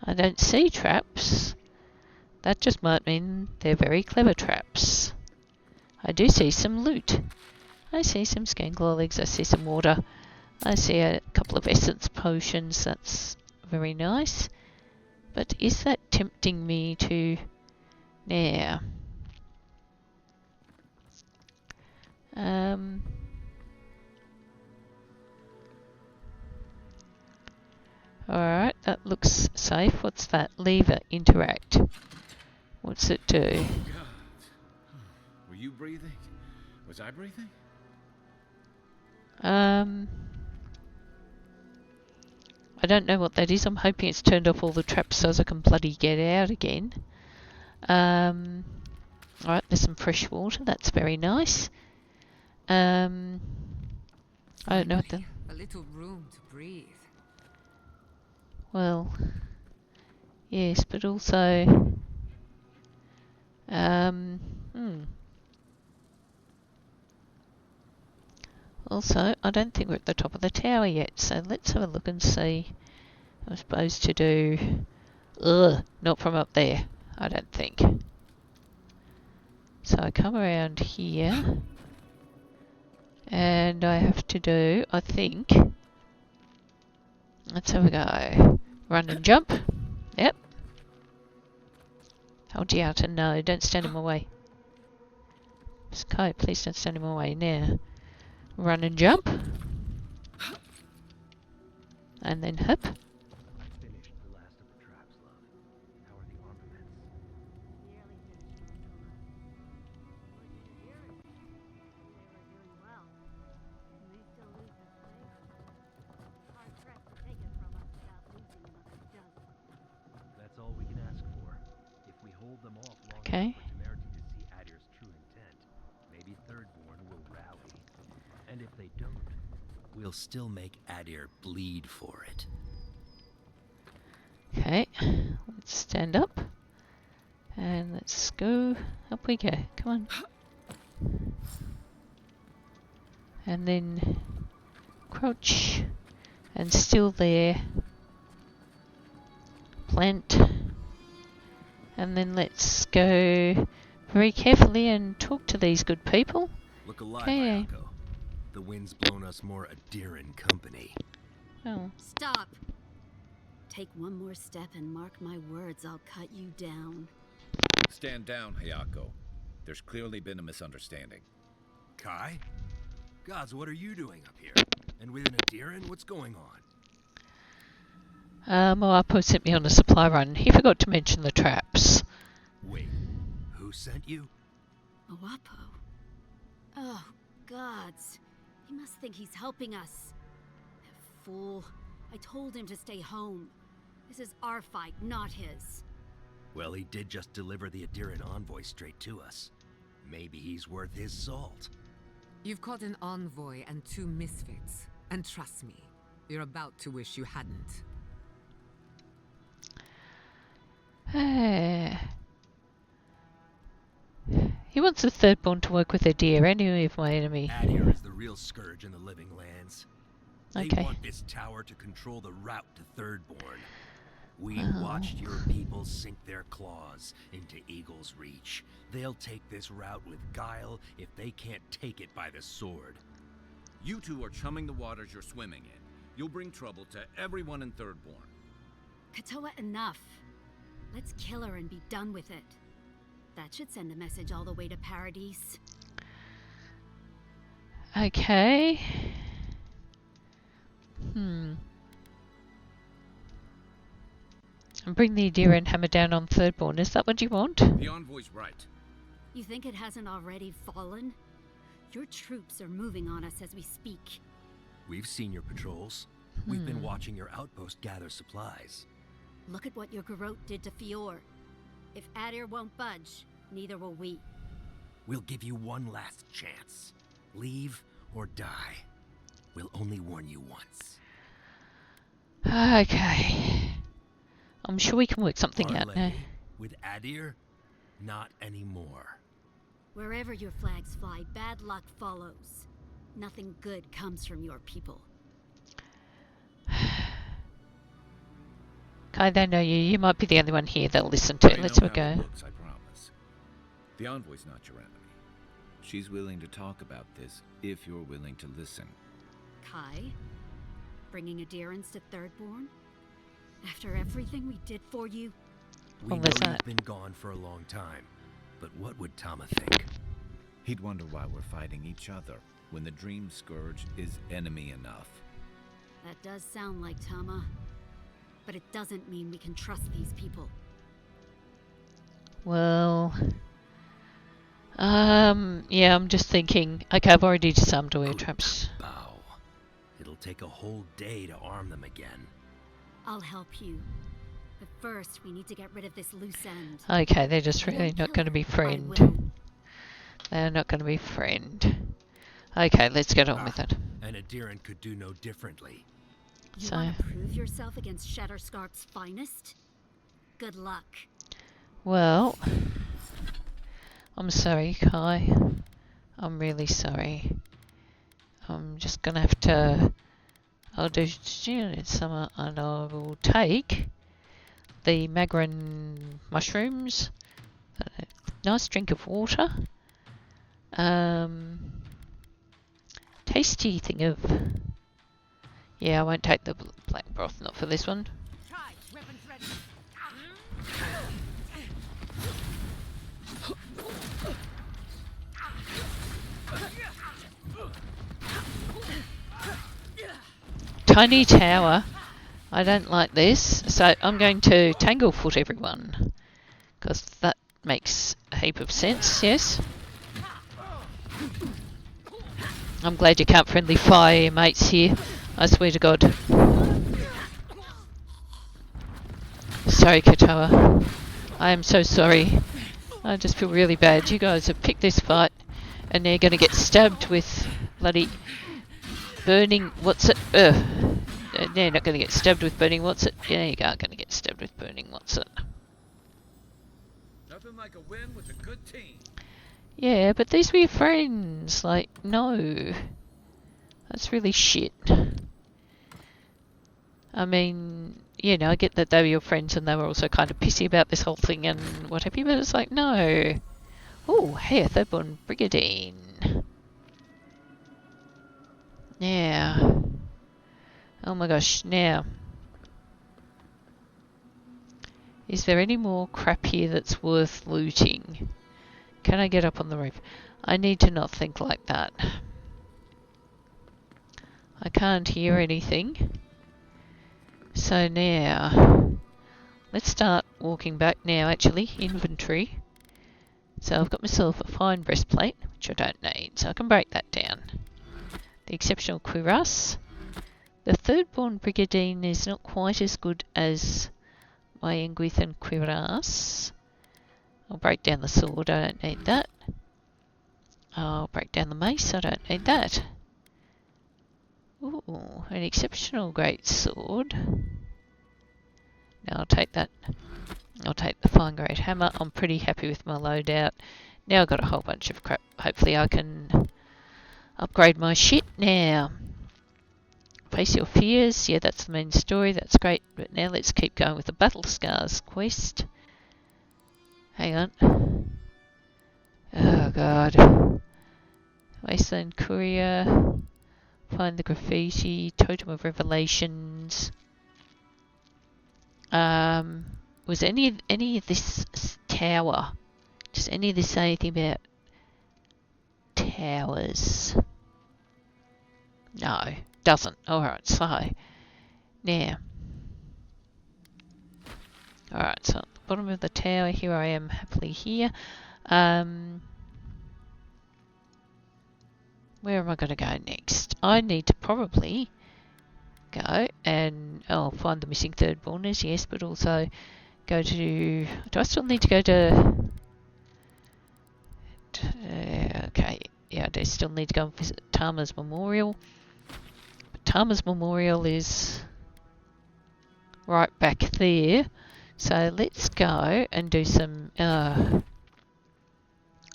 I don't see traps. That just might mean they're very clever traps. I do see some loot. I see some scanclaw legs. I see some water. I see a couple of essence potions. That's very nice. But is that tempting me to... Now, safe. What's that? Lever, interact. What's it do? God. Were you breathing? Was I breathing? I don't know what that is. I'm hoping it's turned off all the traps so I can bloody get out again. Alright, there's some fresh water. That's very nice. I don't know what the... A little room to breathe. Well, yes, but also... Also, I don't think we're at the top of the tower yet, so let's have a look and see. I'm supposed to do... not from up there, I don't think. So I come around here, and I have to do, I think... Let's have a go. Run and jump. Yep. Hold you out and no, don't stand in my way. Sky, please don't stand in my way now. Run and jump. And then hop. Finished the last of the traps, love. How are the armaments? That's all we can ask for. If we hold them off long Okay. enough for Temerity to see Adir's true intent, maybe Thirdborn will rally. And if they don't, we'll still make Adir bleed for it. Okay, let's stand up. And let's go. Up we go. Come on. And then crouch. And still there. Plant. And then let's go very carefully and talk to these good people. Look alive, Okay. Ayako. The wind's blown us more Adiran company. Oh, Stop! Take one more step and mark my words, I'll cut you down. Stand down, Hayako. There's clearly been a misunderstanding. Kai? Gods, what are you doing up here? And with an Adiran, what's going on? Moapo sent me on a supply run. He forgot to mention the traps. Wait, who sent you? Moapo? Oh, gods. He must think he's helping us. That fool. I told him to stay home. This is our fight, not his. Well, he did just deliver the Adiran envoy straight to us. Maybe he's worth his salt. You've caught an envoy and 2 misfits. And trust me, you're about to wish you hadn't. He wants the Thirdborn to work with a deer, enemy of my enemy. Adir is the real scourge in the living lands. They Okay. want this tower to control the route to Thirdborn. We've Oh. watched your people sink their claws into Eagle's Reach. They'll take this route with guile if they can't take it by the sword. You two are chumming the waters you're swimming in. You'll bring trouble to everyone in Thirdborn. Katoa, enough. Let's kill her and be done with it. That should send a message all the way to Paradise. Okay. And bring the deer and hammer down on Thirdborn. Is that what you want? The envoy's right. You think it hasn't already fallen? Your troops are moving on us as we speak. We've seen your patrols. We've been watching your outpost gather supplies. Look at what your garrote did to Fior. If Adir won't budge, neither will we. We'll give you one last chance. Leave or die. We'll only warn you once. Okay. I'm sure we can work something out now. Parlay with Adir? Not anymore. Wherever your flags fly, bad luck follows. Nothing good comes from your people. Kai, they know you. You might be the only one here they'll listen to. I Let's know have a how it go. looks, I promise. The envoy's not your enemy. She's willing to talk about this if you're willing to listen. Kai? Bringing adherence to Thirdborn? After everything we did for you? We Well, know there's you've that. been gone for a long time, but what would Tama think? He'd wonder why we're fighting each other when the Dream Scourge is enemy enough. That does sound like Tama. but it doesn't mean we can trust these people. Well, yeah, I'm just thinking. Okay, I've already disarmed all your traps. Bow. It'll take a whole day to arm them again. I'll help you. But first, we need to get rid of this loose end. Okay, they're just If you really don't not kill going to be her, I friend. will. They're not going to be friend. Okay, let's get on with it. And Adiran could do no differently. You So- want to prove yourself against Shatterscarp's finest? Good luck. Well, I'm sorry, Kai. I'm really sorry. I'm just gonna have to. I'll do summer, and I will take the magrin mushrooms. A nice drink of water. Tasty thing of. Yeah, I won't take the black broth. Not for this one. Try. Weapons ready. Tiny tower. I don't like this, so I'm going to tanglefoot everyone, because that makes a heap of sense. Yes. I'm glad you can't friendly fire your mates here. I swear to God. Sorry, Katoa. I am so sorry. I just feel really bad. You guys have picked this fight, and they're going to get stabbed with bloody burning. What's it? They're not going to get stabbed with burning. What's it? Yeah, you are going to get stabbed with burning. What's it? Nothing like a win with a good team. Yeah, but these were your friends. Like, no. That's really shit. I mean, you know, I get that they were your friends and they were also kind of pissy about this whole thing and what have you, but it's like, no. Oh, hey, a Thirdborn Brigadine. Yeah. Oh my gosh, now. Is there any more crap here that's worth looting? Can I get up on the roof? I need to not think like that. I can't hear anything. So now, let's start walking back now, actually. Inventory. So I've got myself a fine breastplate, which I don't need, so I can break that down. The exceptional cuirass. The Thirdborn Brigadine is not quite as good as my Engwithan cuirass. I'll break down the sword, I don't need that. I'll break down the mace, I don't need that. Ooh, an exceptional great sword. Now I'll take that. I'll take the fine great hammer. I'm pretty happy with my loadout. Now I've got a whole bunch of crap. Hopefully I can upgrade my shit now. Face your fears. Yeah, that's the main story. That's great. But now let's keep going with the Battle Scars quest. Hang on. Oh god. Wasteland Courier. Find the graffiti. Totem of Revelations. Was any of this tower? Does any of this say anything about towers? No, doesn't. Alright, so now. Alright, so at the bottom of the tower, here I am happily here. Where am I going to go next? I need to probably go and find the missing Thirdborners, yes, but also go to. Do I still need to go to? Okay, yeah, I do still need to go and visit Tama's Memorial. But Tama's Memorial is right back there, so let's go and do some.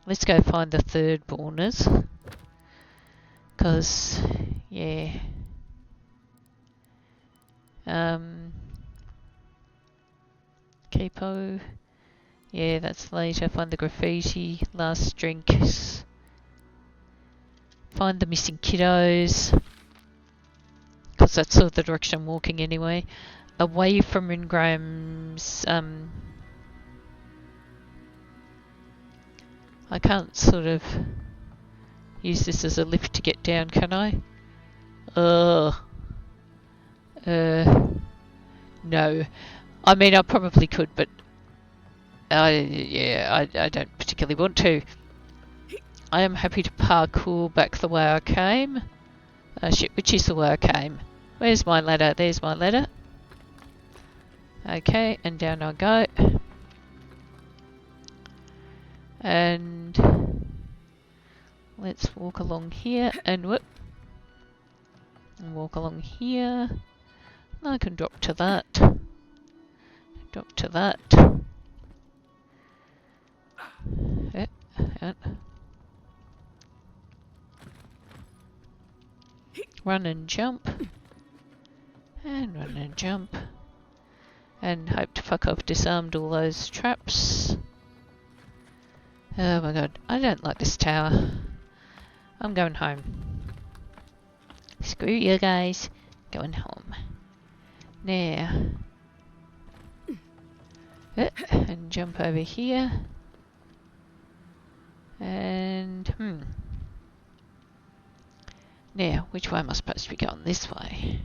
Let's go find the Thirdborners, because yeah. Capo. Yeah, that's later. Find the graffiti. Last drinks. Find the missing kiddos. Because that's sort of the direction I'm walking anyway. Away from Ringram's. I can't sort of use this as a lift to get down, can I? No. I mean, I probably could, but I don't particularly want to. I am happy to parkour back the way I came. Shit, which is the way I came? Where's my ladder? There's my ladder. Okay, and down I go. And let's walk along here and whoop. And walk along here. I can drop to that. Drop to that. Run and jump. And run and jump. And hope to fuck I've disarmed all those traps. Oh my god, I don't like this tower. I'm going home. Screw you guys. Going home. Now. And jump over here. And, Now, which way am I supposed to be going? This way.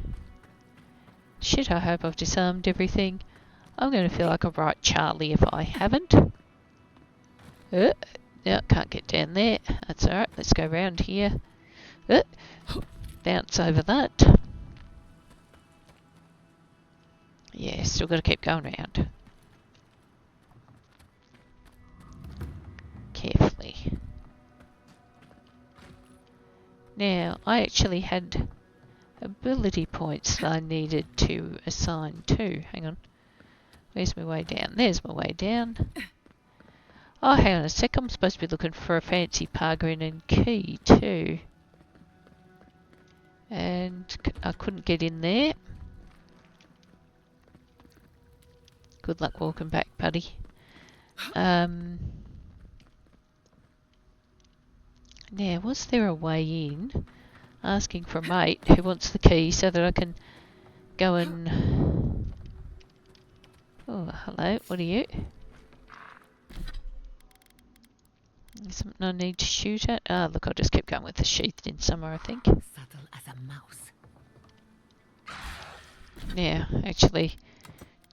Shit, I hope I've disarmed everything. I'm going to feel like a right Charlie if I haven't. Yeah, can't get down there. That's alright, let's go round here. Bounce over that. Yeah, still got to keep going round. Carefully. Now, I actually had ability points that I needed to assign to. Hang on. Where's my way down? There's my way down. Oh, hang on a sec. I'm supposed to be looking for a fancy pargrin and key too. And I couldn't get in there. Good luck walking back, buddy. Now, was there a way in? Asking for a mate who wants the key so that I can go and... Oh, hello, what are you? Something I need to shoot at? Ah, look, I'll just keep going with the sheathed in summer, I think. Subtle as a mouse. Now, actually,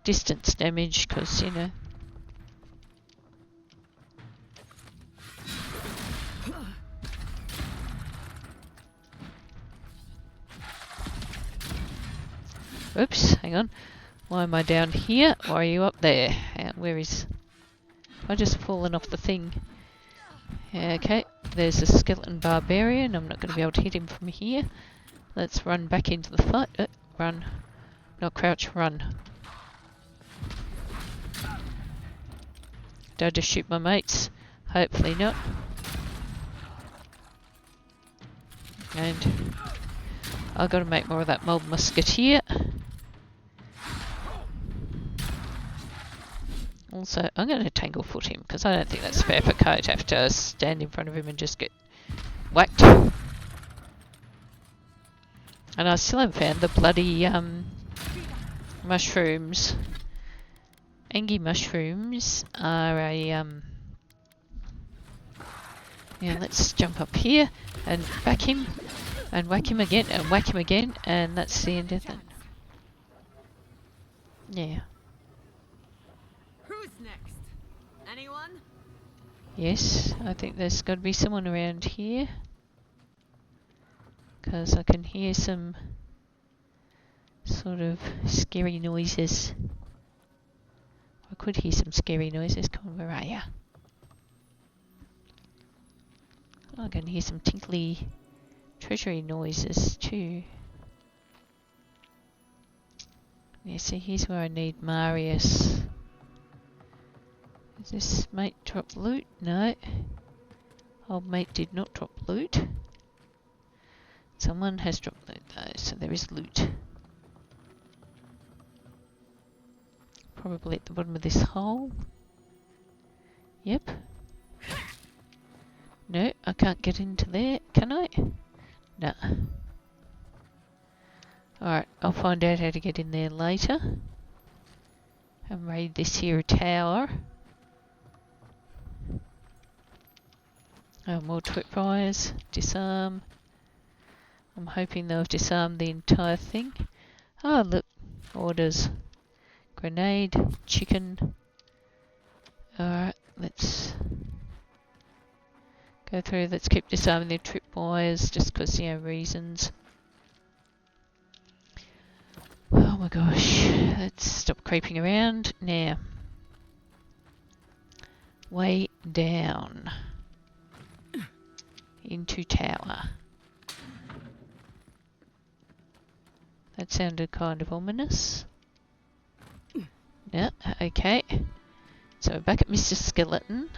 distance damage, because, you know... Oops, hang on. Why am I down here? Why are you up there? Where is... Have I just fallen off the thing? Okay, there's a skeleton barbarian. I'm not going to be able to hit him from here. Let's run back into the fight. Run. Not crouch, run. Did I just shoot my mates? Hopefully not. And I've got to make more of that mob musketeer. Also, I'm going to tanglefoot him because I don't think that's fair for Ko to have to stand in front of him and just get whacked. And I still haven't found the bloody mushrooms. Angie mushrooms are a yeah, let's jump up here and whack him and whack him again and whack him again, and that's the end of that. Yeah. Who's next? Anyone? Yes, I think there's got to be someone around here. Because I can hear some sort of scary noises. I could hear some scary noises. Come on, where are ya? I can hear some tinkly treasury noises too. Yeah, see, here's where I need Marius. Does this mate drop loot? No. Old mate did not drop loot. Someone has dropped loot though, so there is loot. Probably at the bottom of this hole. Yep. No, I can't get into there, can I? No. Alright, I'll find out how to get in there later. And raid this here tower. Oh, more tripwires. Disarm. I'm hoping they'll disarm the entire thing. Oh, look. Orders. grenade, chicken. Alright, let's go through. Let's keep disarming the tripwires just because, reasons. Oh my gosh, let's stop creeping around. Now, way down into tower. That sounded kind of ominous. Yeah, okay. So we're back at Mr. Skeleton.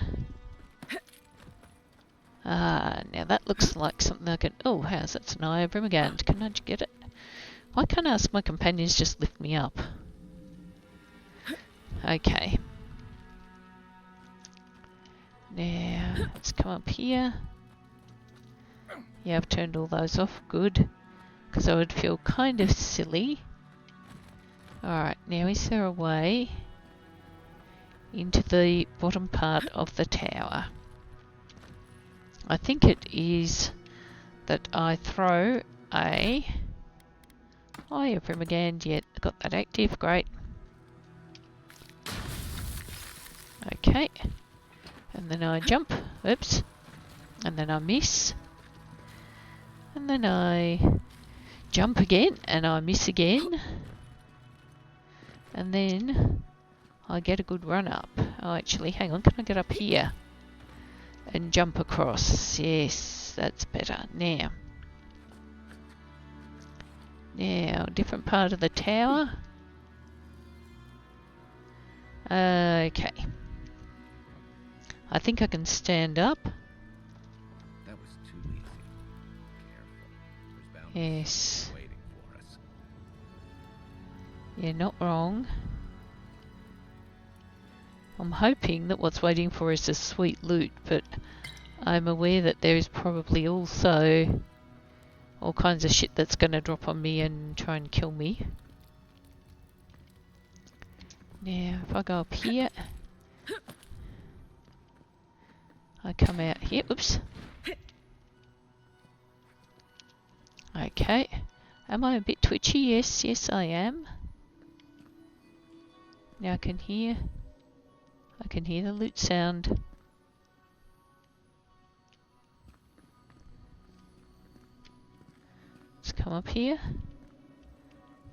Now that looks like something I can... Oh, how's that? It's an eye of Brimagant. Can I get it? Why can't I ask my companions just lift me up? Okay. Now, let's come up here. Yeah, I've turned all those off. Good. Because I would feel kind of silly. Alright, now is there a way into the bottom part of the tower? I think it is that I throw a... Oh, yeah, Primagand, yet I got that active, great. Okay. And then I jump, oops. And then I miss. And then I jump again, and I miss again. And then I get a good run up. Oh, actually, hang on, can I get up here? And jump across. Yes, that's better. Now, different part of the tower. Okay. I think I can stand up. That was too easy. Careful. There's bound to be Yes. something waiting for us. Yeah, not wrong. I'm hoping that what's waiting for us is sweet loot, but I'm aware that there is probably also all kinds of shit that's going to drop on me and try and kill me. Now, if I go up here, I come out here. Oops. Okay. Am I a bit twitchy? Yes, yes I am. Now I can hear the loot sound. Let's come up here.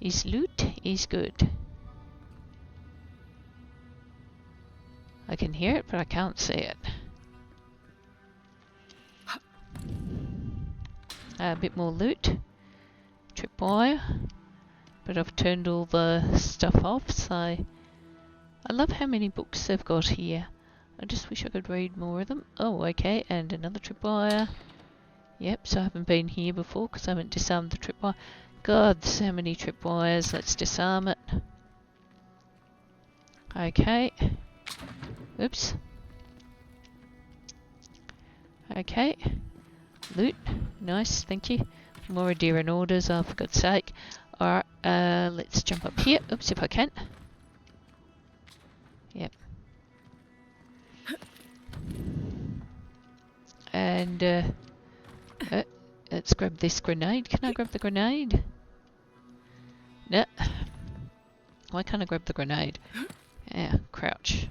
Is loot? Is good. I can hear it, but I can't see it. A bit more loot. Tripwire. But I've turned all the stuff off, so... I love how many books they've got here. I just wish I could read more of them. Oh, okay, and another tripwire. Yep, so I haven't been here before because I haven't disarmed the tripwire. God, so many tripwires. Let's disarm it. Okay. Oops. Okay. Loot. Nice, thank you. More adherent orders, oh, for God's sake. Alright, let's jump up here. Oops, if I can. Yep. And, let's grab this grenade. Can I grab the grenade? No. Why can't I grab the grenade? Yeah, crouch.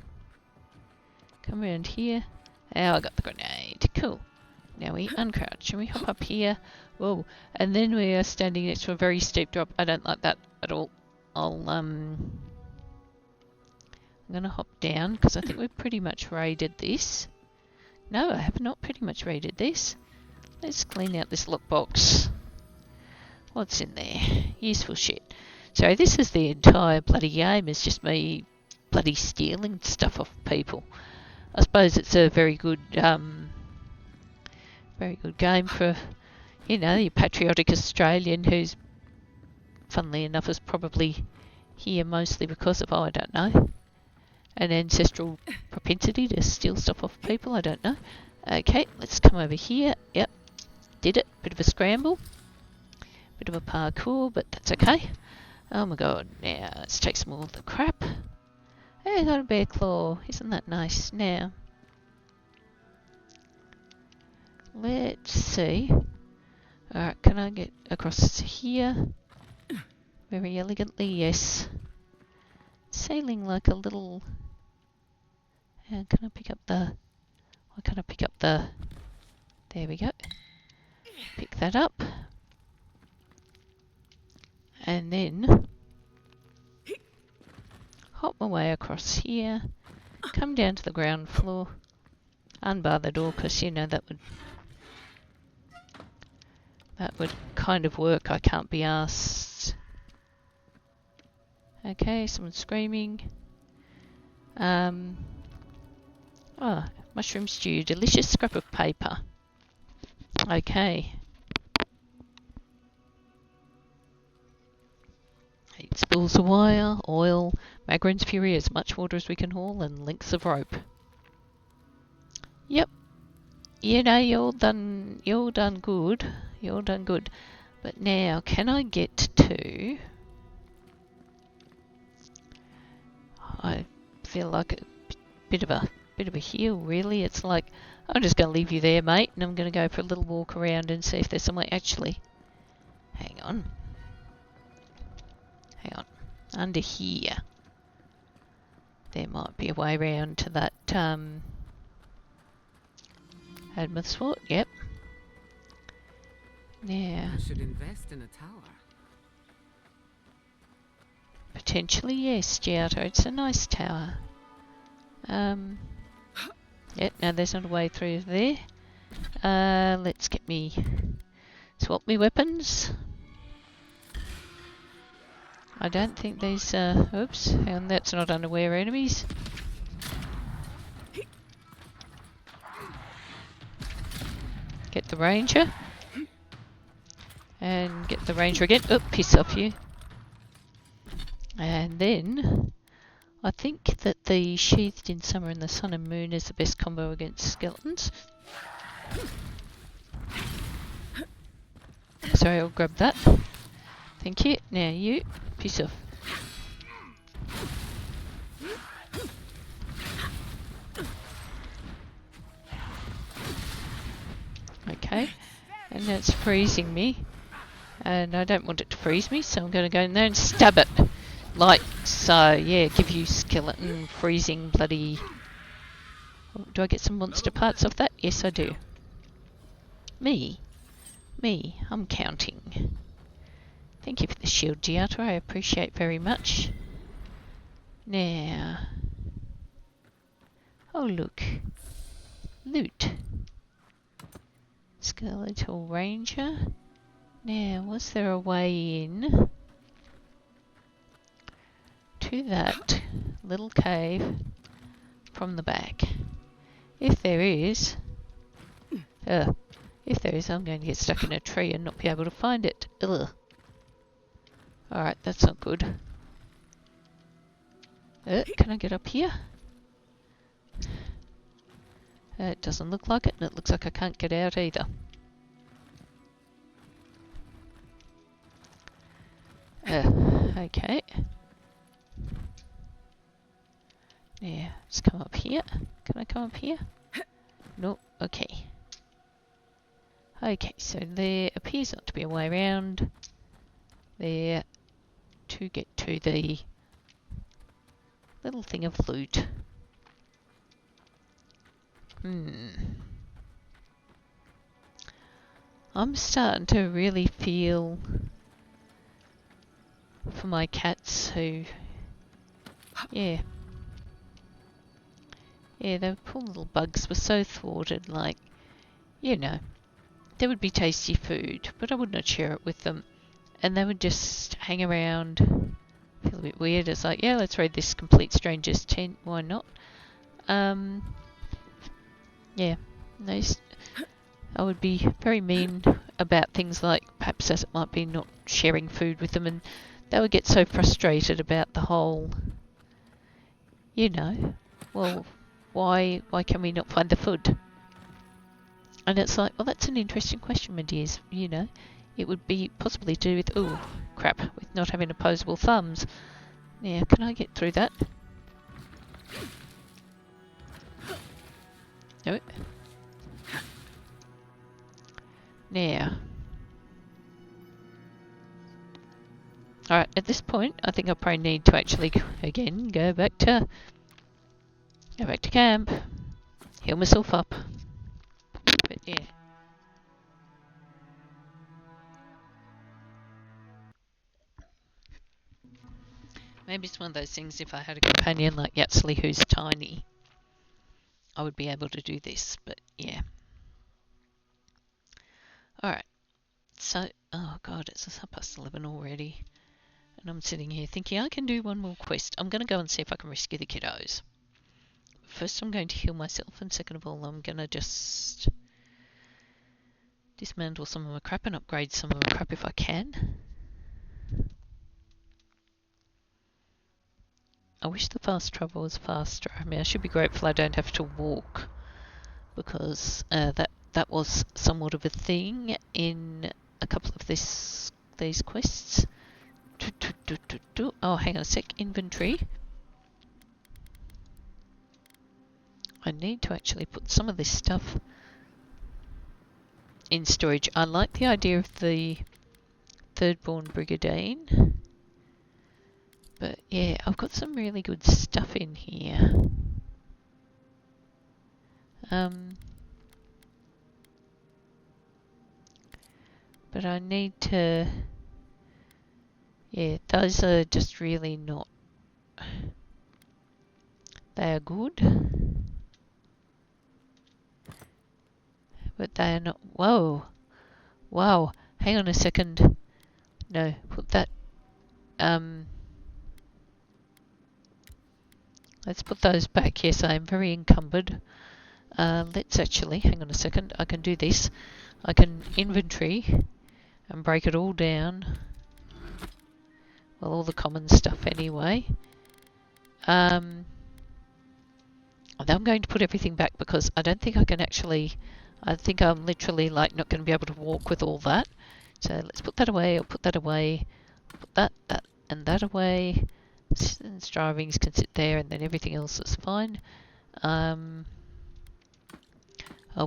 Come around here. Oh, I got the grenade. Cool. Now we uncrouch and we hop up here. Whoa. And then we are standing next to a very steep drop. I don't like that at all. I'm gonna hop down because I think we've pretty much raided this. No, I have not pretty much raided this. Let's clean out this lockbox. What's in there? Useful shit. So this is the entire bloody game. It's just me bloody stealing stuff off people. I suppose it's a very good game for, you know, your patriotic Australian who's, funnily enough, is probably here mostly because of, oh, I don't know, an ancestral propensity to steal stuff off people, I don't know. Okay, let's come over here. Yep, did it. Bit of a scramble. Bit of a parkour, but that's okay. Oh my god, now let's take some more of the crap. Hey, I got a bear claw. Isn't that nice? Now, let's see. Alright, can I get across here? Very elegantly, yes. Let's sailing like a little... can I pick up the... Why can't I pick up the... There we go. Pick that up. And then hop my way across here. Come down to the ground floor. Unbar the door because, you know, that would kind of work. I can't be asked. Okay, someone's screaming. Oh, mushroom stew. Delicious scrap of paper. Okay. 8 spools of wire, oil, Magrin's Fury, as much water as we can haul, and lengths of rope. Yep. You know, you're done good. You're done good. But now, can I get to... I feel like a bit of a hill, really. It's like, I'm just going to leave you there, mate, and I'm going to go for a little walk around and see if there's somewhere... Actually, hang on. Under here. There might be a way around to that, Admith's Fort, yep. Now... I should invest in a tower. Potentially, yes, Giotto. It's a nice tower. Yep, now there's not a way through there. Let's get me... Swap me weapons. I don't think these, oops, and that's not unaware enemies. Get the ranger. And get the ranger again. Oh, piss off you. And then, I think that the Sheathed in Summer and the Sun and Moon is the best combo against skeletons. Sorry, I'll grab that. Thank you. Now you, piss off. Okay, and that's freezing me. And I don't want it to freeze me, so I'm going to go in there and stab it. Like so, yeah, give you skeleton freezing bloody... Do I get some monster parts off that? Yes, I do. Me, I'm counting. Thank you for the shield, Giotto. I appreciate very much. Now... Oh, look. Loot. Skeletal Ranger. Now, was there a way in to that little cave from the back? If there is, I'm going to get stuck in a tree and not be able to find it. Ugh. Alright, that's not good. Can I get up here? It doesn't look like it, and it looks like I can't get out either. Okay. Yeah, let's come up here. Can I come up here? No, okay. Okay, so there appears not to be a way around there to get to the little thing of loot. I'm starting to really feel for my cats who, yeah, the poor little bugs were so thwarted, like, you know, there would be tasty food, but I would not share it with them, and they would just hang around, feel a bit weird. It's like, yeah, let's raid this complete stranger's tent, why not? Yeah, I would be very mean about things like, perhaps as it might be, not sharing food with them, and they would get so frustrated about the whole, you know, well, why can we not find the food? And it's like, well, that's an interesting question, my dears. You know, it would be possibly to do with, oh, crap, with not having opposable thumbs. Now, can I get through that? No. Now. Alright, at this point, I think I probably need to actually, again, go back to camp. Heal myself up. But yeah. Maybe it's one of those things, if I had a companion like Yatsley who's tiny, I would be able to do this, but yeah. Alright, so, oh god, it's 11:30 already. And I'm sitting here thinking I can do one more quest. I'm going to go and see if I can rescue the kiddos. First, I'm going to heal myself, and second of all, I'm going to just dismantle some of my crap and upgrade some of my crap if I can. I wish the fast travel was faster. I mean, I should be grateful I don't have to walk, because that was somewhat of a thing in a couple of these quests. Oh, hang on a sec. Inventory. I need to actually put some of this stuff in storage. I like the idea of the Thirdborn Brigandine. But yeah, I've got some really good stuff in here. But I need to... Yeah, those are just really not... They are good. But they are not... Whoa! Wow! Hang on a second. No, put that... Let's put those back. Yes, I am very encumbered. Let's actually... Hang on a second. I can do this. I can inventory and break it all down. Well, all the common stuff anyway. And I'm going to put everything back because I don't think I can actually... I think I'm literally like not going to be able to walk with all that. So let's put that away. I'll put that away. Put that and that away. Strivings can sit there, and then everything else is fine. I'll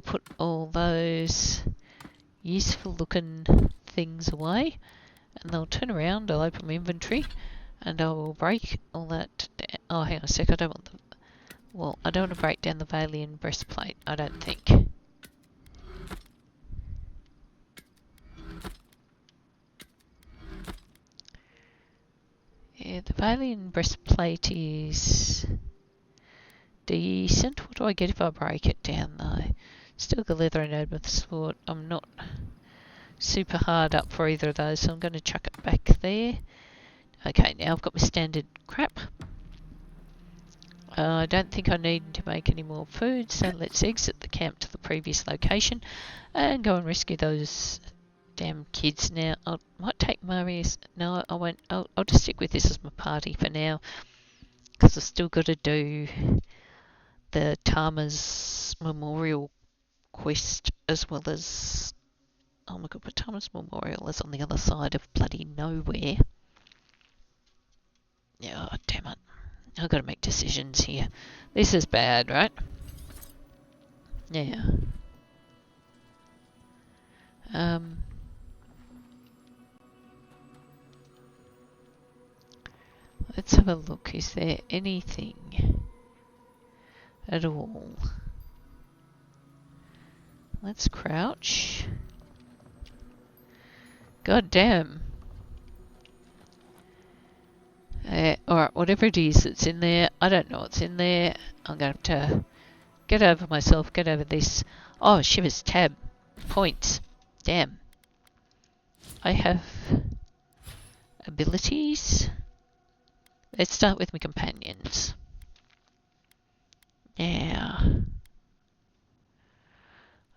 put all those useful looking things away, and I'll turn around. I'll open my inventory, and I will break all that down. Oh, hang on a sec. I don't want the... Well, I don't want to break down the Valian breastplate, I don't think. Yeah, the Valian breastplate is decent. What do I get if I break it down though? Still got leather and add with the sword. I'm not super hard up for either of those, so I'm going to chuck it back there. Okay, now I've got my standard crap. I don't think I need to make any more food, so let's exit the camp to the previous location and go and rescue those damn kids. Now, I might take Marius. No, I won't. I'll just stick with this as my party for now, because I've still got to do the Tama's Memorial quest, as well as... Oh my god, but Tama's Memorial is on the other side of bloody nowhere. Yeah, oh, damn it. I've got to make decisions here. This is bad, right? Yeah. Let's have a look. Is there anything at all? Let's crouch. God damn. Alright, whatever it is that's in there, I don't know what's in there. I'm going to have to get over myself, get over this. Oh, Shivers tab. Points. Damn. I have abilities. Let's start with my companions. Yeah.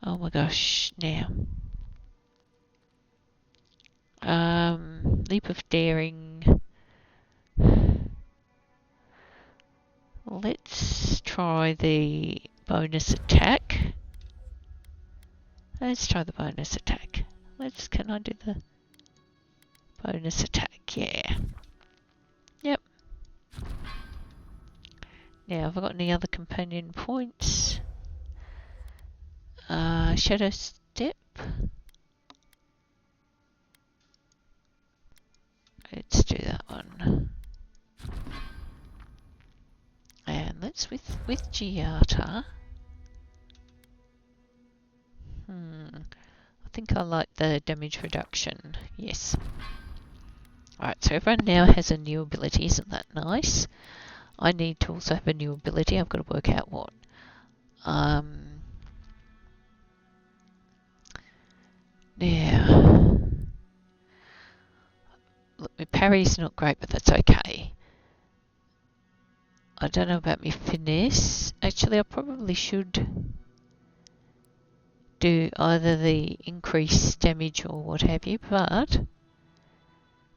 Oh my gosh, now. Leap of daring. Let's try the bonus attack. Let's try the bonus attack. Can I do the bonus attack? Yeah. Yep. Now, have I got any other companion points? Shadow Step. Let's do it's with Giata. I think I like the damage reduction. Yes. Alright, so everyone now has a new ability. Isn't that nice? I need to also have a new ability. I've got to work out what. Now, look, my parry's not great, but that's okay. I don't know about my finesse. Actually, I probably should do either the increased damage or what have you, but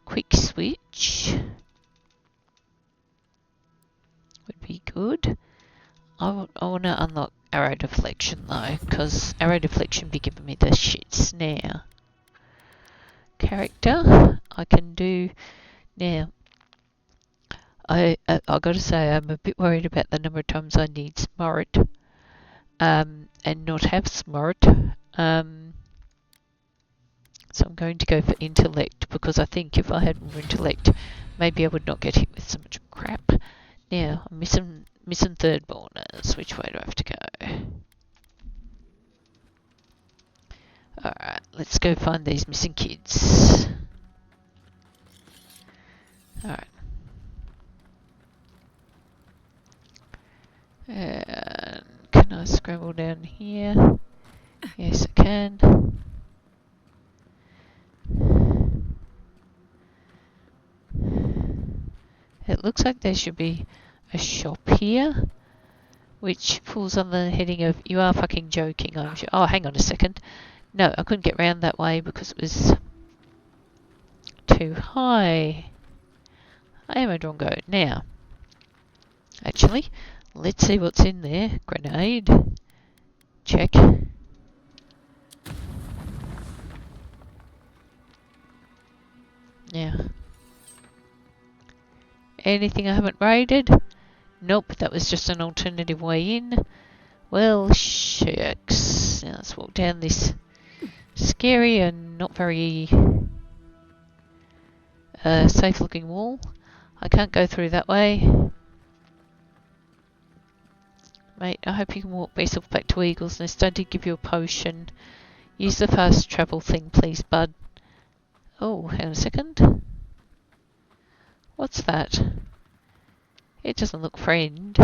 quick switch would be good. I want to unlock arrow deflection though, because arrow deflection be giving me the shits now. Character, I can do now. I got to say I'm a bit worried about the number of times I need smart, and not have smart. So I'm going to go for intellect, because I think if I had more intellect, maybe I would not get hit with so much crap. Now I'm missing Thirdborners. Which way do I have to go? Alright, let's go find these missing kids. Alright. And can I scramble down here? Yes, I can. It looks like there should be a shop here, which falls on the heading of "You are fucking joking, I'm sure." Oh, hang on a second. No, I couldn't get round that way because it was too high. I am a drongo. Now, actually, let's see what's in there. Grenade. Check. Now, anything I haven't raided? Nope, that was just an alternative way in. Well, shucks. Now let's walk down this scary and not very safe looking wall. I can't go through that way. Mate, I hope you can walk yourself back to Eagle's Nest. I did give you a potion. Use the fast travel thing, please, bud. Oh, hang on a second. What's that? It doesn't look friend.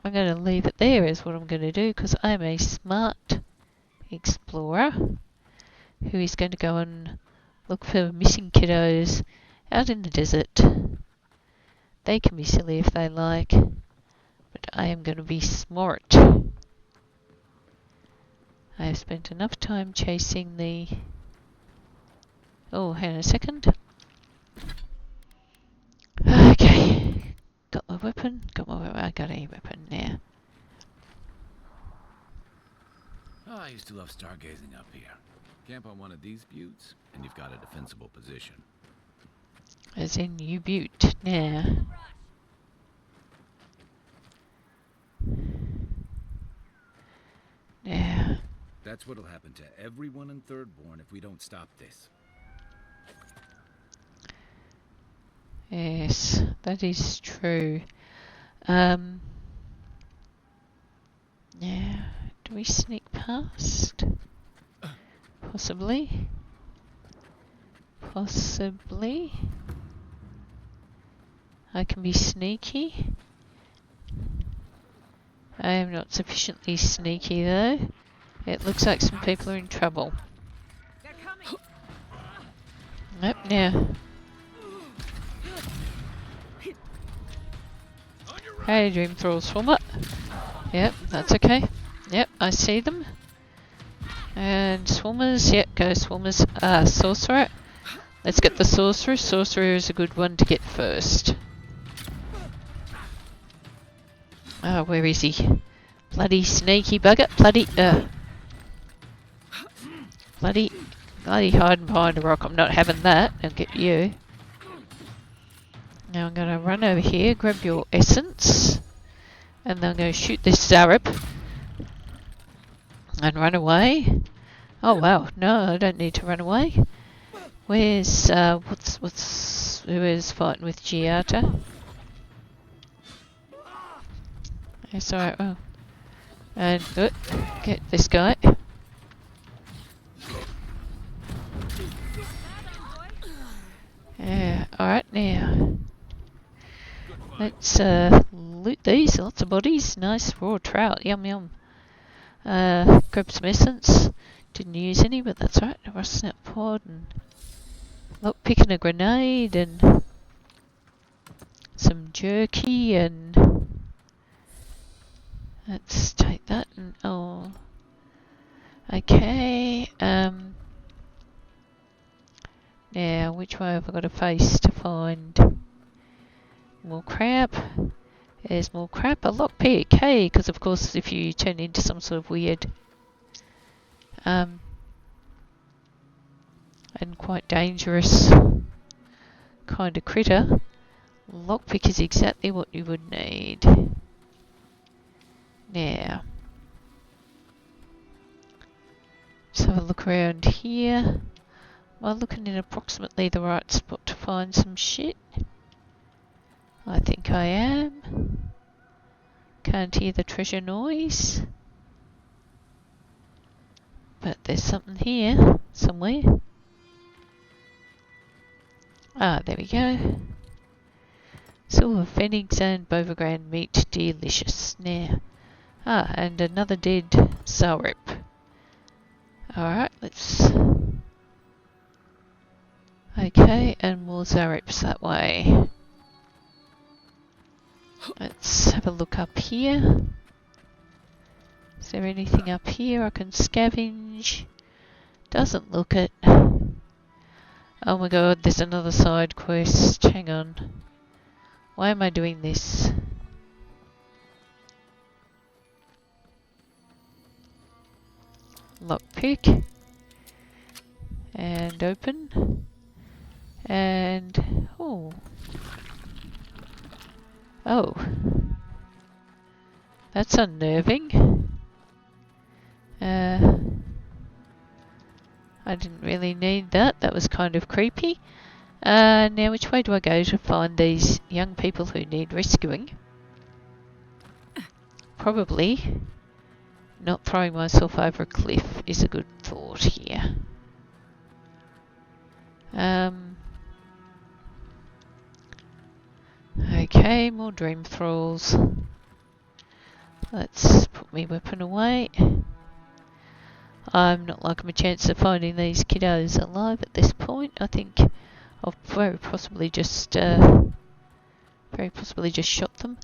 I'm going to leave it there is what I'm going to do, because I'm a smart explorer who is going to go and look for missing kiddos out in the desert. They can be silly if they like, but I am going to be smart. I have spent enough time chasing the... Oh, hang on a second. Okay. Got my weapon. I got a weapon now. Oh, I used to love stargazing up here. Camp on one of these buttes, and you've got a defensible position. As in you butte now. Now. That's what'll happen to everyone in Thirdborn if we don't stop this. Yes, that is true. Now, do we sneak past? Possibly. Possibly. I can be sneaky. I am not sufficiently sneaky though. It looks like some people are in trouble. They're coming. Nope, now. Hey, Dream Thrall Swimmer. Yep, that's okay. Yep, I see them. And swimmers, yep, go swimmers. Sorcerer. Let's get the sorcerer. Sorcerer is a good one to get first. Oh, where is he? Bloody sneaky bugger. Bloody hiding behind a rock. I'm not having that. I'll get you. Now I'm going to run over here, grab your essence, and then I'm going to shoot this Zarab and run away. Oh wow, no, I don't need to run away. Where's what's who is fighting with Giata. It's alright, well. And get this guy. Yeah, alright now. Let's loot these. Lots of bodies. Nice raw trout. Yum yum. Grab some essence. Didn't use any, but that's right. A rust snap pod and lockpick and a grenade and some jerky and let's take that and oh. Okay. Now, which way have I got to face to find more crap? There's more crap. A lockpick. Hey, because of course, if you turn into some sort of weird and quite dangerous kind of critter, lockpick is exactly what you would need. Now, let's have a look around here. Am I looking in approximately the right spot to find some shit? I think I am. Can't hear the treasure noise. But there's something here, somewhere. Ah, there we go. Silver phoenix and Bovagran meat, delicious. Now, and another dead Zarep. Alright, let's... Okay, and more Zareps that way. Let's have a look up here. Is there anything up here I can scavenge? Doesn't look it. Oh my god, there's another side quest. Hang on. Why am I doing this? Lockpick. And open. And... oh. Oh. That's unnerving. I didn't really need that. That was kind of creepy. Now which way do I go to find these young people who need rescuing? Probably not throwing myself over a cliff is a good thought here. Okay, more dream thralls. Let's put my weapon away. I'm not liking my chance of finding these kiddos alive at this point. I think I've very possibly just shot them.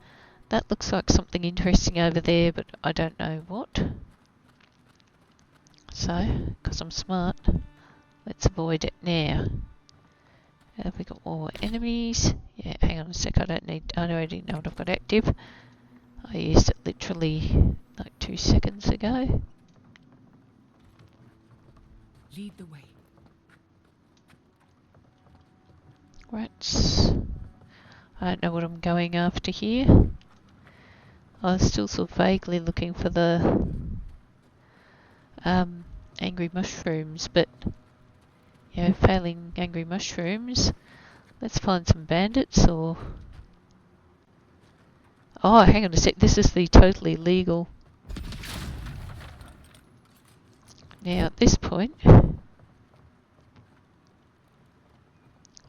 That looks like something interesting over there, but I don't know what. So, because I'm smart, let's avoid it now. Have we got more enemies? Yeah, hang on a sec, I already know what I've got active. I used it literally like 2 seconds ago. Lead the way. Right. I don't know what I'm going after here. I was still sort of vaguely looking for the angry mushrooms, but yeah, failing angry mushrooms, let's find some bandits or... Oh, hang on a sec, this is the totally legal... Now at this point, I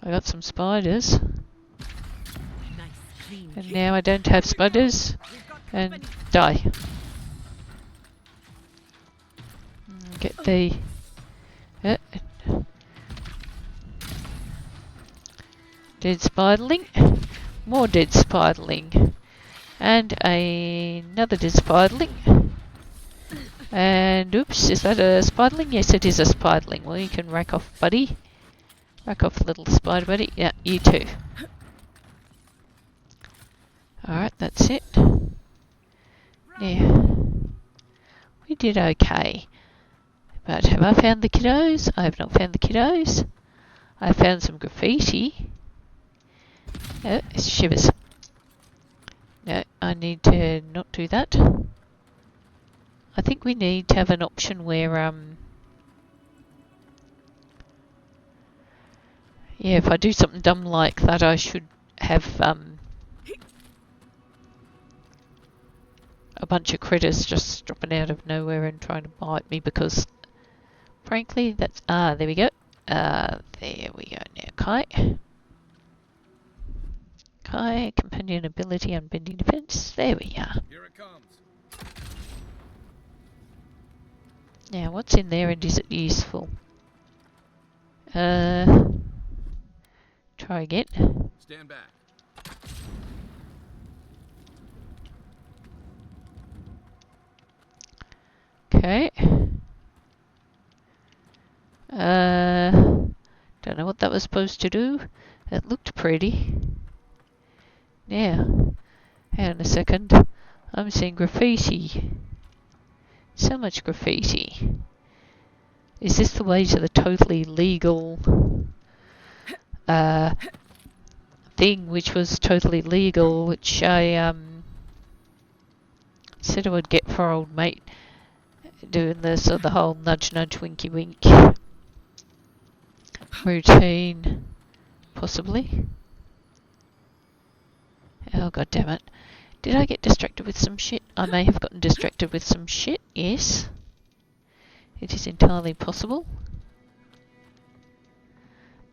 got some spiders, and now I don't have spiders, and die. Get the... dead spiderling, more dead spiderling, and another dead spiderling. And oops, is that a spiderling? Yes, it is a spiderling. Well, you can rack off, buddy. Rack off, little spider buddy. Yeah, you too. Alright, that's it. Yeah. We did okay. But have I found the kiddos? I have not found the kiddos. I found some graffiti. Oh, shivers. No, I need to not do that. I think we need to have an option where, Yeah, if I do something dumb like that, I should have a bunch of critters just dropping out of nowhere and trying to bite me, because frankly that's there we go. There we go now. Kai, companion ability, unbending defense. There we are. Here it comes. Now what's in there and is it useful? Try again. Stand back. Okay. Don't know what that was supposed to do. It looked pretty. Now, hang on a second. I'm seeing graffiti. So much graffiti. Is this the way to the totally legal thing, which was totally legal, which I said I would get for old mate doing this, or the whole nudge nudge winky wink routine, possibly. Oh god damn it. Did I get distracted with some shit? I may have gotten distracted with some shit, yes. It is entirely possible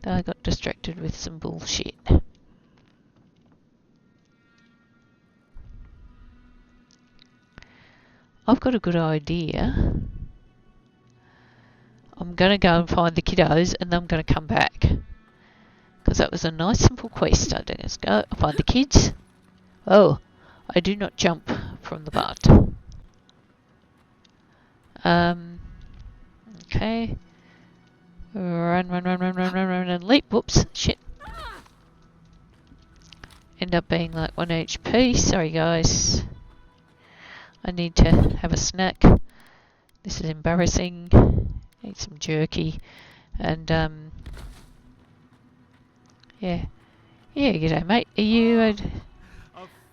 that I got distracted with some bullshit. I've got a good idea. I'm going to go and find the kiddos and then I'm going to come back. Because that was a nice simple quest. I don't just go find the kids. Oh, I do not jump from the butt. Okay. Run and leap. Whoops, shit. End up being like 1 HP. Sorry guys. I need to have a snack. This is embarrassing. Need some jerky. And yeah. Yeah, g'day mate. Are you a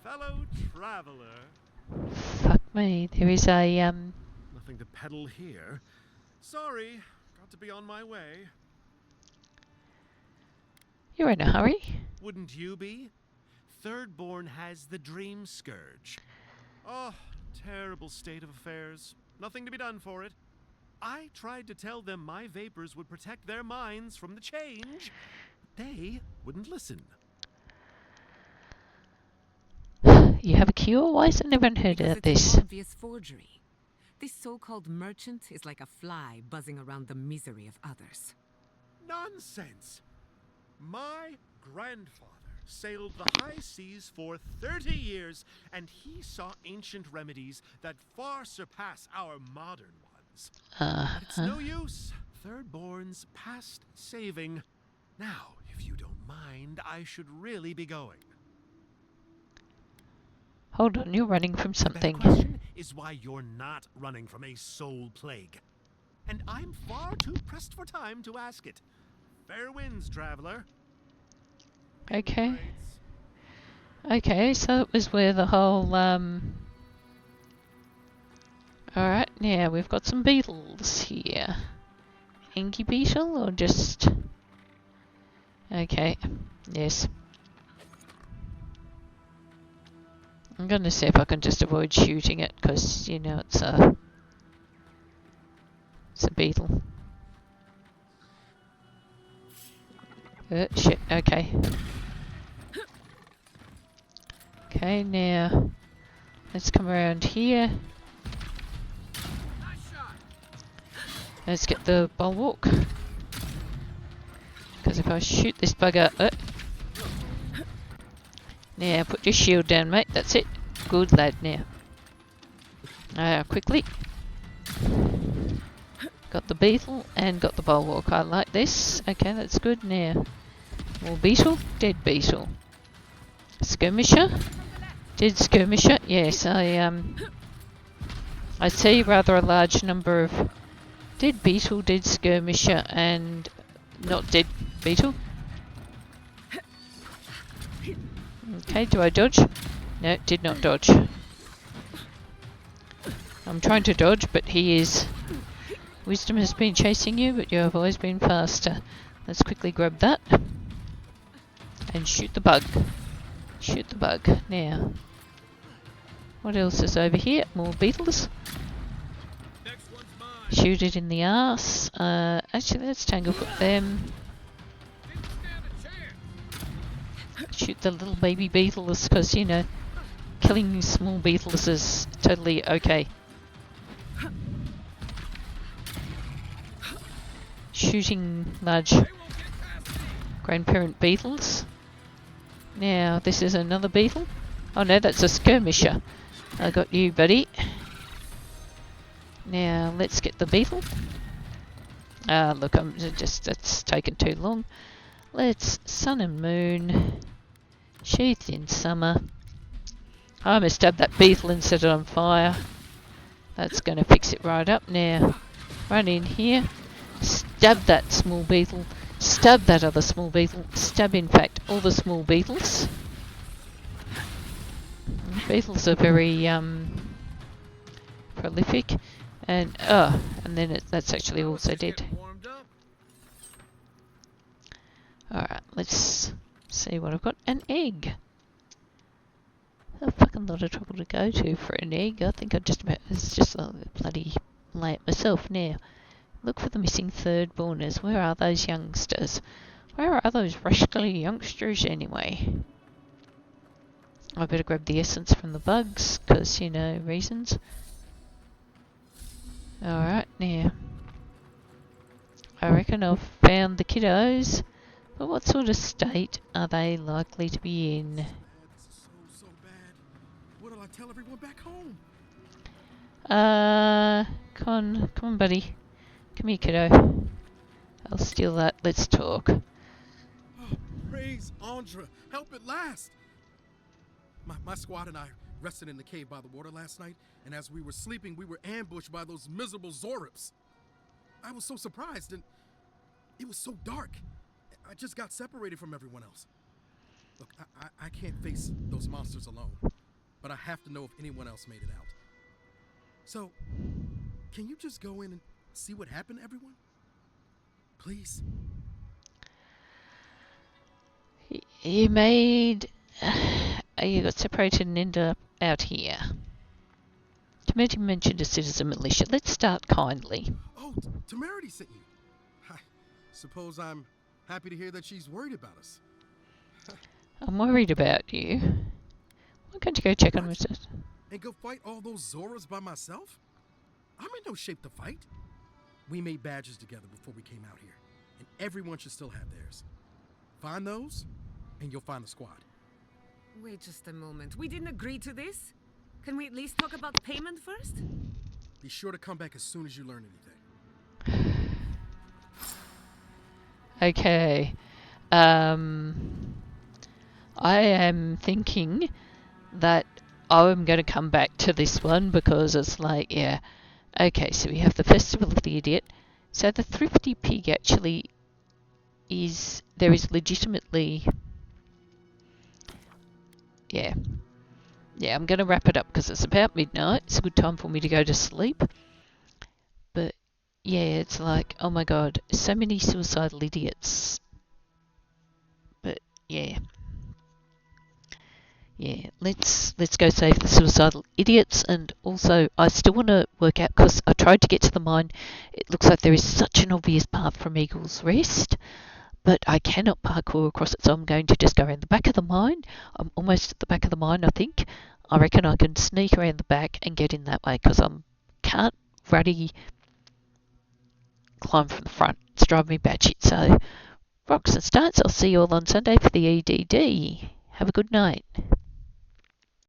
fellow traveler? Fuck me. There is a Nothing to peddle here. Sorry, got to be on my way. You're in a hurry. Wouldn't you be? Thirdborn has the Dream Scourge. Oh, terrible state of affairs. Nothing to be done for it. I tried to tell them my vapors would protect their minds from the change. They wouldn't listen. You have a cure? Why has anyone heard Because of it's this? an obvious forgery. This so-called merchant is like a fly buzzing around the misery of others. Nonsense! My grandfather sailed the high seas for 30 years, and he saw ancient remedies that far surpass our modern ones. But it's no use. Thirdborn's past saving. Now, if you don't mind, I should really be going. Hold on, you're running from The something. better question is why you're not running from a soul plague. And I'm far too pressed for time to ask it. Fair winds, traveler. Okay. Okay, so it was where the whole Alright, now we've got some beetles here. Inky beetle or just... Okay, yes. I'm gonna see if I can just avoid shooting it, because, you know, it's a beetle. Shit, okay. Okay, now let's come around here. Let's get the bulwark. Because if I shoot this bugger... Now, put your shield down, mate. That's it. Good lad, now. Quickly. Got the beetle and got the bulwark. I like this. Okay, that's good. Now, more beetle. Dead beetle. Skirmisher. Dead skirmisher. Yes, I see rather a large number of dead beetle, dead skirmisher, and not dead beetle. Okay, do I dodge? No, did not dodge. I'm trying to dodge, but he is... Wisdom has been chasing you, but you have always been faster. Let's quickly grab that. And shoot the bug. Shoot the bug. Now, what else is over here? More beetles. Next one's mine. Shoot it in the arse. Actually, let's tanglefoot them. Didn't stand a chance. Shoot the little baby beetles, because, you know, killing small beetles is totally okay. Shooting large They won't get past me. grandparent beetles. Now, this is another beetle. Oh no, that's a skirmisher. I got you, buddy. Now, let's get the beetle. Look, that's taken too long. Let's sun and moon. Sheathed in summer. I almost stabbed that beetle and set it on fire. That's going to fix it right up. Now, run in here. Stab that small beetle. Stab that other small beetle. Stab, in fact, all the small beetles. Beetles are very prolific. And then that's actually also dead. Warmed up. Alright, let's see what I've got. An egg. A fucking lot of trouble to go to for an egg. I think it's just a bloody lay it myself now. Look for the missing thirdborners. Where are those youngsters? Where are those rascally youngsters anyway? I better grab the essence from the bugs, because, you know, reasons. Alright, now. I reckon I've found the kiddos. But what sort of state are they likely to be in? This is so bad. What'll I tell everyone back home? Come on, buddy. Come here, kiddo. I'll steal that. Let's talk. Oh, praise Andra. Help at last. My squad and I rested in the cave by the water last night, and as we were sleeping, we were ambushed by those miserable Zorips. I was so surprised, and it was so dark. I just got separated from everyone else. Look, I can't face those monsters alone, but I have to know if anyone else made it out. So, can you just go in and see what happened to everyone? Please? You got separated and ended up out here. Committee mentioned a citizen militia. Let's start kindly. Oh, Temerity sent you. I suppose I'm happy to hear that she's worried about us. I'm worried about you. Why can't you go check on Mr. And go fight all those Zoras by myself? I'm in no shape to fight. We made badges together before we came out here, and everyone should still have theirs. Find those, and you'll find the squad. Wait just a moment. We didn't agree to this? Can we at least talk about payment first? Be sure to come back as soon as you learn anything. Okay. I am thinking that I'm going to come back to this one because it's like, yeah. Okay, so we have the Festival of the Idiot. So the Thrifty Pig actually there is legitimately... Yeah. Yeah, I'm going to wrap it up because it's about midnight. It's a good time for me to go to sleep. But, yeah, it's like, oh my god, so many suicidal idiots. But, yeah. Yeah, let's go save the suicidal idiots, and also I still want to work out, because I tried to get to the mine. It looks like there is such an obvious path from Eagle's Rest, but I cannot parkour across it, so I'm going to just go around the back of the mine. I'm almost at the back of the mine, I think. I reckon I can sneak around the back and get in that way, because I can't ruddy climb from the front. It's driving me batshit. So, rocks and starts. I'll see you all on Sunday for the EDD. Have a good night.